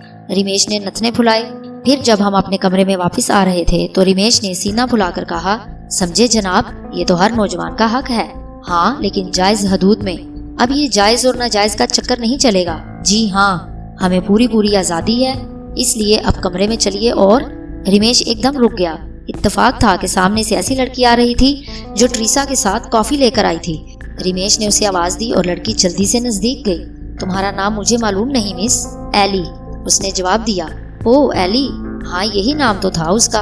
رمیش نے نتنے پھلائے۔ پھر جب ہم اپنے کمرے میں واپس آ رہے تھے تو رمیش نے سینہ پھلا کر کہا، سمجھے جناب، یہ تو ہر نوجوان کا حق ہے۔ ہاں، لیکن جائز حدود میں۔ اب یہ جائز اور ناجائز کا چکر نہیں چلے گا۔ جی ہاں، ہمیں پوری آزادی ہے، اس لیے اب کمرے میں چلیے۔ اور رمیش ایک دم رک گیا۔ اتفاق تھا کہ سامنے سے ایسی لڑکی آ رہی تھی جو ٹریسا کے ساتھ کافی لے کر آئی تھی۔ رمیش نے اسے آواز دی اور لڑکی جلدی سے نزدیک گئی۔ تمہارا نام مجھے معلوم نہیں مس؟ ایلی، اس نے جواب دیا۔ او ایلی، ہاں یہی نام تو تھا اس کا،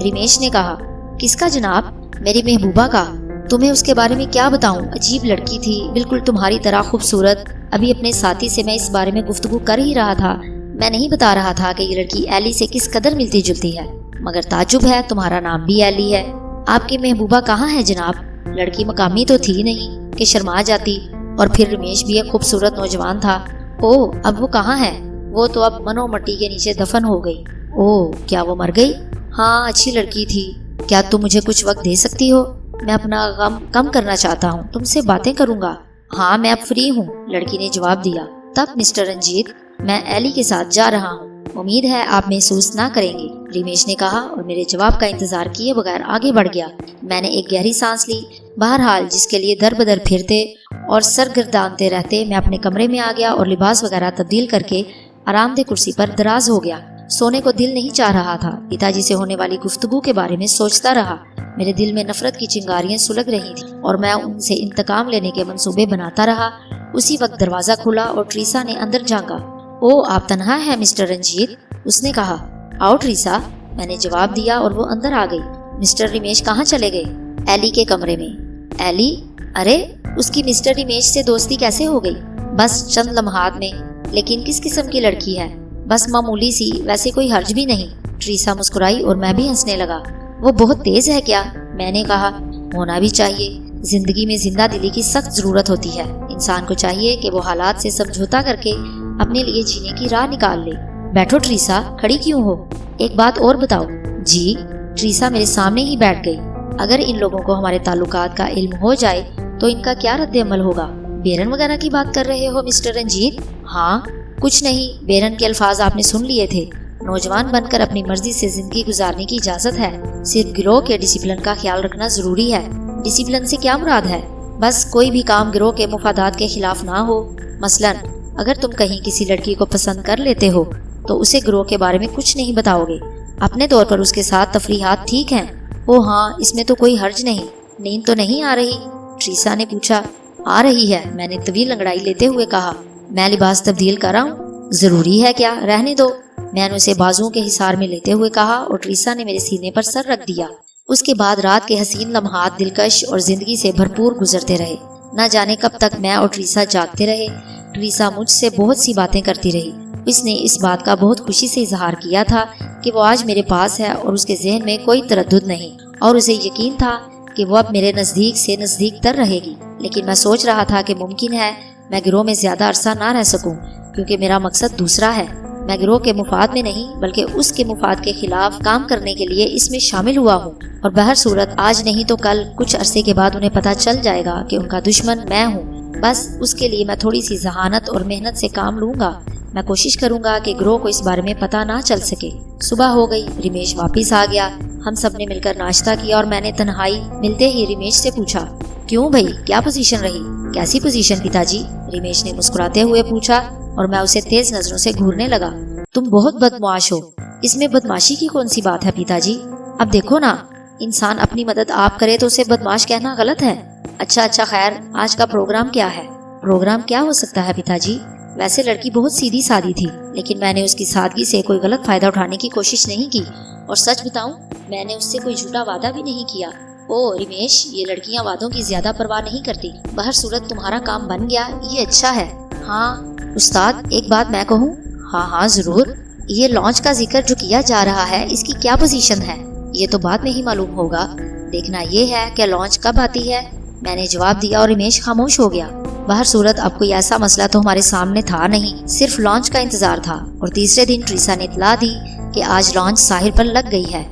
رمیش نے کہا۔ کس کا جناب؟ میری محبوبہ کا۔ تمہیں اس کے بارے میں کیا بتاؤں، عجیب لڑکی تھی، بالکل تمہاری طرح خوبصورت۔ ابھی اپنے ساتھی سے میں اس بارے میں گفتگو کر ہی رہا تھا، میں نہیں بتا رہا تھا کہ یہ لڑکی ایلی سے کس قدر ملتی جلتی ہے، مگر تعجب ہے تمہارا نام بھی ایلی ہے۔ آپ کی محبوبہ کہاں ہے جناب؟ لڑکی مقامی تو تھی نہیں کہ شرما جاتی، اور پھر رمیش بھی ایک خوبصورت نوجوان تھا۔ او، اب وہ کہاں ہے؟ وہ تو اب منو مٹی کے نیچے دفن ہو گئی۔ او، کیا وہ مر گئی؟ ہاں، اچھی لڑکی تھی۔ کیا تم مجھے کچھ وقت دے سکتی ہو؟ میں اپنا غم کم کرنا چاہتا ہوں، تم سے باتیں کروں گا۔ ہاں، میں اب فری ہوں، لڑکی نے جواب دیا۔ تب مسٹر رنجیت، میں ایلی کے ساتھ جا رہا ہوں، امید ہے آپ محسوس نہ کریں گے، رمیش نے کہا، اور میرے جواب کا انتظار کیے بغیر آگے بڑھ گیا۔ میں نے ایک گہری سانس لی۔ بہرحال جس کے لیے در بدر پھرتے اور سرگردانتے رہتے، میں اپنے کمرے میں آ گیا اور لباس وغیرہ تبدیل کر کے آرام دہ کرسی پر دراز ہو گیا۔ سونے کو دل نہیں چاہ رہا تھا۔ پتا جی سے ہونے والی گفتگو کے بارے میں سوچتا رہا۔ میرے دل میں نفرت کی چنگاریاں سلگ رہی تھیں اور میں ان سے انتقام لینے کے منصوبے بناتا رہا۔ اسی وقت دروازہ کھلا اور ٹریسا نے اندر جھانکا۔ او، آپ تنہا ہیں مسٹر رنجیت؟ اس نے کہا۔ آؤ ٹریسا، میں نے جواب دیا اور وہ اندر آ گئی۔ مسٹر رمیش کہاں چلے گئے؟ ایلی کے کمرے میں۔ ایلی؟ ارے، اس کی مسٹر رمیش سے دوستی کیسے ہو گئی؟ بس چند لمحات میں۔ لیکن کس قسم کی لڑکی ہے؟ بس معمولی سی، ویسے کوئی حرج بھی نہیں۔ ٹریسا مسکرائی اور میں بھی ہنسنے لگا۔ وہ بہت تیز ہے کیا؟ میں نے کہا۔ ہونا بھی چاہیے، زندگی میں زندہ دلی کی سخت ضرورت ہوتی ہے۔ انسان کو چاہیے کہ وہ حالات سے سمجھوتا کر کے اپنے لیے جینے کی راہ نکال لے۔ بیٹھو ٹریسا، کھڑی کیوں ہو؟ ایک بات اور بتاؤ۔ جی؟ ٹریسا میرے سامنے ہی بیٹھ گئی۔ اگر ان لوگوں کو ہمارے تعلقات کا علم ہو جائے تو ان کا کیا رد عمل ہوگا؟ بیرن وغیرہ کی بات کر رہے ہو مسٹر رنجیت؟ ہاں، کچھ نہیں، بیرن کے الفاظ آپ نے سن لیے تھے۔ نوجوان بن کر اپنی مرضی سے زندگی گزارنے کی اجازت ہے، صرف گروہ کے ڈسپلن کا خیال رکھنا ضروری ہے۔ ڈسپلن سے کیا مراد ہے؟ بس کوئی بھی کام گروہ کے مفادات کے خلاف نہ ہو۔ مثلاً اگر تم کہیں کسی لڑکی کو پسند کر لیتے ہو تو اسے گروہ کے بارے میں کچھ نہیں بتاؤ گے۔ اپنے طور پر اس کے ساتھ تفریحات ٹھیک ہیں۔ او ہاں، اس میں تو کوئی حرج نہیں۔ نیند تو نہیں آ رہی؟ ٹریسا نے پوچھا۔ آ رہی ہے، میں نے طویل انگڑائی لیتے ہوئے کہا۔ میں لباس تبدیل کر رہا ہوں۔ ضروری ہے کیا؟ رہنے دو، میں نے اسے بازوؤں کے حصار میں لیتے ہوئے کہا اور ٹریسا نے میرے سینے پر سر رکھ دیا۔ اس کے بعد رات کے حسین لمحات دلکش اور زندگی سے بھرپور گزرتے رہے۔ نہ جانے کب تک میں اور ٹریسا جاگتے رہے۔ ٹریسا مجھ سے بہت سی باتیں کرتی رہی۔ اس نے اس بات کا بہت خوشی سے اظہار کیا تھا کہ وہ آج میرے پاس ہے اور اس کے ذہن میں کوئی تردد نہیں، اور اسے یقین تھا کہ وہ اب میرے نزدیک سے نزدیک تر رہے گی۔ لیکن میں سوچ رہا تھا کہ ممکن ہے میں گروہ میں زیادہ عرصہ نہ رہ سکوں، کیونکہ میرا مقصد دوسرا ہے۔ میں گروہ کے مفاد میں نہیں بلکہ اس کے مفاد کے خلاف کام کرنے کے لیے اس میں شامل ہوا ہوں، اور بہر صورت آج نہیں تو کل کچھ عرصے کے بعد انہیں پتہ چل جائے گا کہ ان کا دشمن میں ہوں۔ بس اس کے لیے میں تھوڑی سی ذہانت اور محنت سے کام لوں گا۔ میں کوشش کروں گا کہ گروہ کو اس بارے میں پتہ نہ چل سکے۔ صبح ہو گئی، رمیش واپس آ گیا۔ ہم سب نے مل کر ناشتہ کیا اور میں نے تنہائی ملتے ہی رمیش سے پوچھا، کیوں بھائی، کیا پوزیشن رہی؟ کیسی پوزیشن پتا جی؟ رمیش نے مسکراتے ہوئے پوچھا اور میں اسے تیز نظروں سے گھورنے لگا۔ تم بہت بدمعاش ہو۔ اس میں بدمعاشی کی کون سی بات ہے پتا جی؟ اب دیکھو نا، انسان اپنی مدد آپ کرے تو اسے بدمعاش کہنا غلط ہے۔ اچھا خیر، آج کا پروگرام کیا ہے؟ پروگرام کیا ہو سکتا ہے پتا جی؟ ویسے لڑکی بہت سیدھی سادی تھی، لیکن میں نے اس کی سادگی سے کوئی غلط فائدہ اٹھانے کی کوشش نہیں کی، اور سچ بتاؤں میں نے اس سے کوئی جھوٹا وعدہ بھی نہیں کیا۔ او رمیش، یہ لڑکیاں وعدوں کی زیادہ پرواہ نہیں کرتی۔ بہر صورت تمہارا کام بن گیا، یہ اچھا ہے۔ ہاں استاد، ایک بات میں کہوں؟ ہاں ضرور۔ یہ لانچ کا ذکر جو کیا جا رہا ہے، اس کی کیا پوزیشن ہے؟ یہ تو بعد میں ہی معلوم ہوگا۔ دیکھنا یہ ہے کہ لانچ کب آتی ہے۔ میں نے جواب دیا اور رمیش خاموش ہو گیا۔ بہر صورت اب کوئی ایسا مسئلہ تو ہمارے سامنے تھا نہیں، صرف لانچ کا انتظار تھا، اور تیسرے دن ٹریسا نے اطلاع دی کہ آج لانچ ساحل پر لگ گئی ہے۔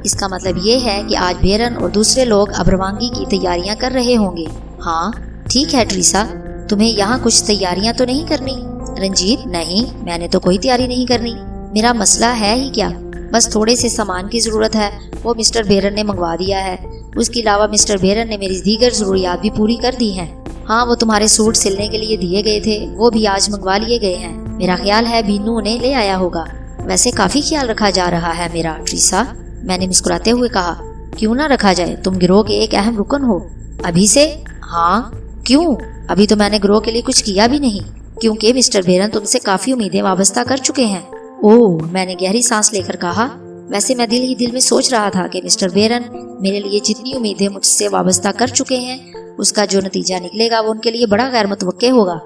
اس کا مطلب یہ ہے کہ آج بیرن اور دوسرے لوگ اب روانگی کی تیاریاں کر رہے ہوں گے۔ ہاں ٹھیک ہے ٹریسا، تمہیں یہاں کچھ تیاریاں تو نہیں کرنی؟ رنجیت، نہیں، میں نے تو کوئی تیاری نہیں کرنی۔ میرا مسئلہ ہے ہی کیا، بس تھوڑے سے سامان کی ضرورت ہے، وہ مسٹر بیرن نے منگوا دیا ہے۔ اس کے علاوہ مسٹر بیرن نے میری دیگر ضروریات بھی پوری کر دی ہیں۔ ہاں، وہ تمہارے سوٹ سلنے کے لیے دیے گئے تھے، وہ بھی آج منگوا لیے گئے ہیں۔ میرا خیال ہے بینو انہیں لے آیا ہوگا۔ ویسے کافی خیال رکھا جا رہا ہے میرا ٹریسا، میں نے مسکراتے ہوئے کہا۔ کیوں نہ رکھا جائے، تم گروہ کے ایک اہم رکن ہو۔ ابھی سے؟ ہاں۔ کیوں؟ ابھی تو میں نے گروہ کے لیے کچھ کیا بھی نہیں، کیونکہ مسٹر بیرن تم سے کافی امیدیں وابستہ کر چکے ہیں۔ میں نے گہری سانس لے کر کہا۔ ویسے میں دل ہی دل میں سوچ رہا تھا کہ مسٹر بیرن میرے لیے جتنی امیدیں مجھ سے وابستہ کر چکے ہیں، اس کا جو نتیجہ نکلے گا وہ ان کے لیے بڑا غیر متوقع ہوگا۔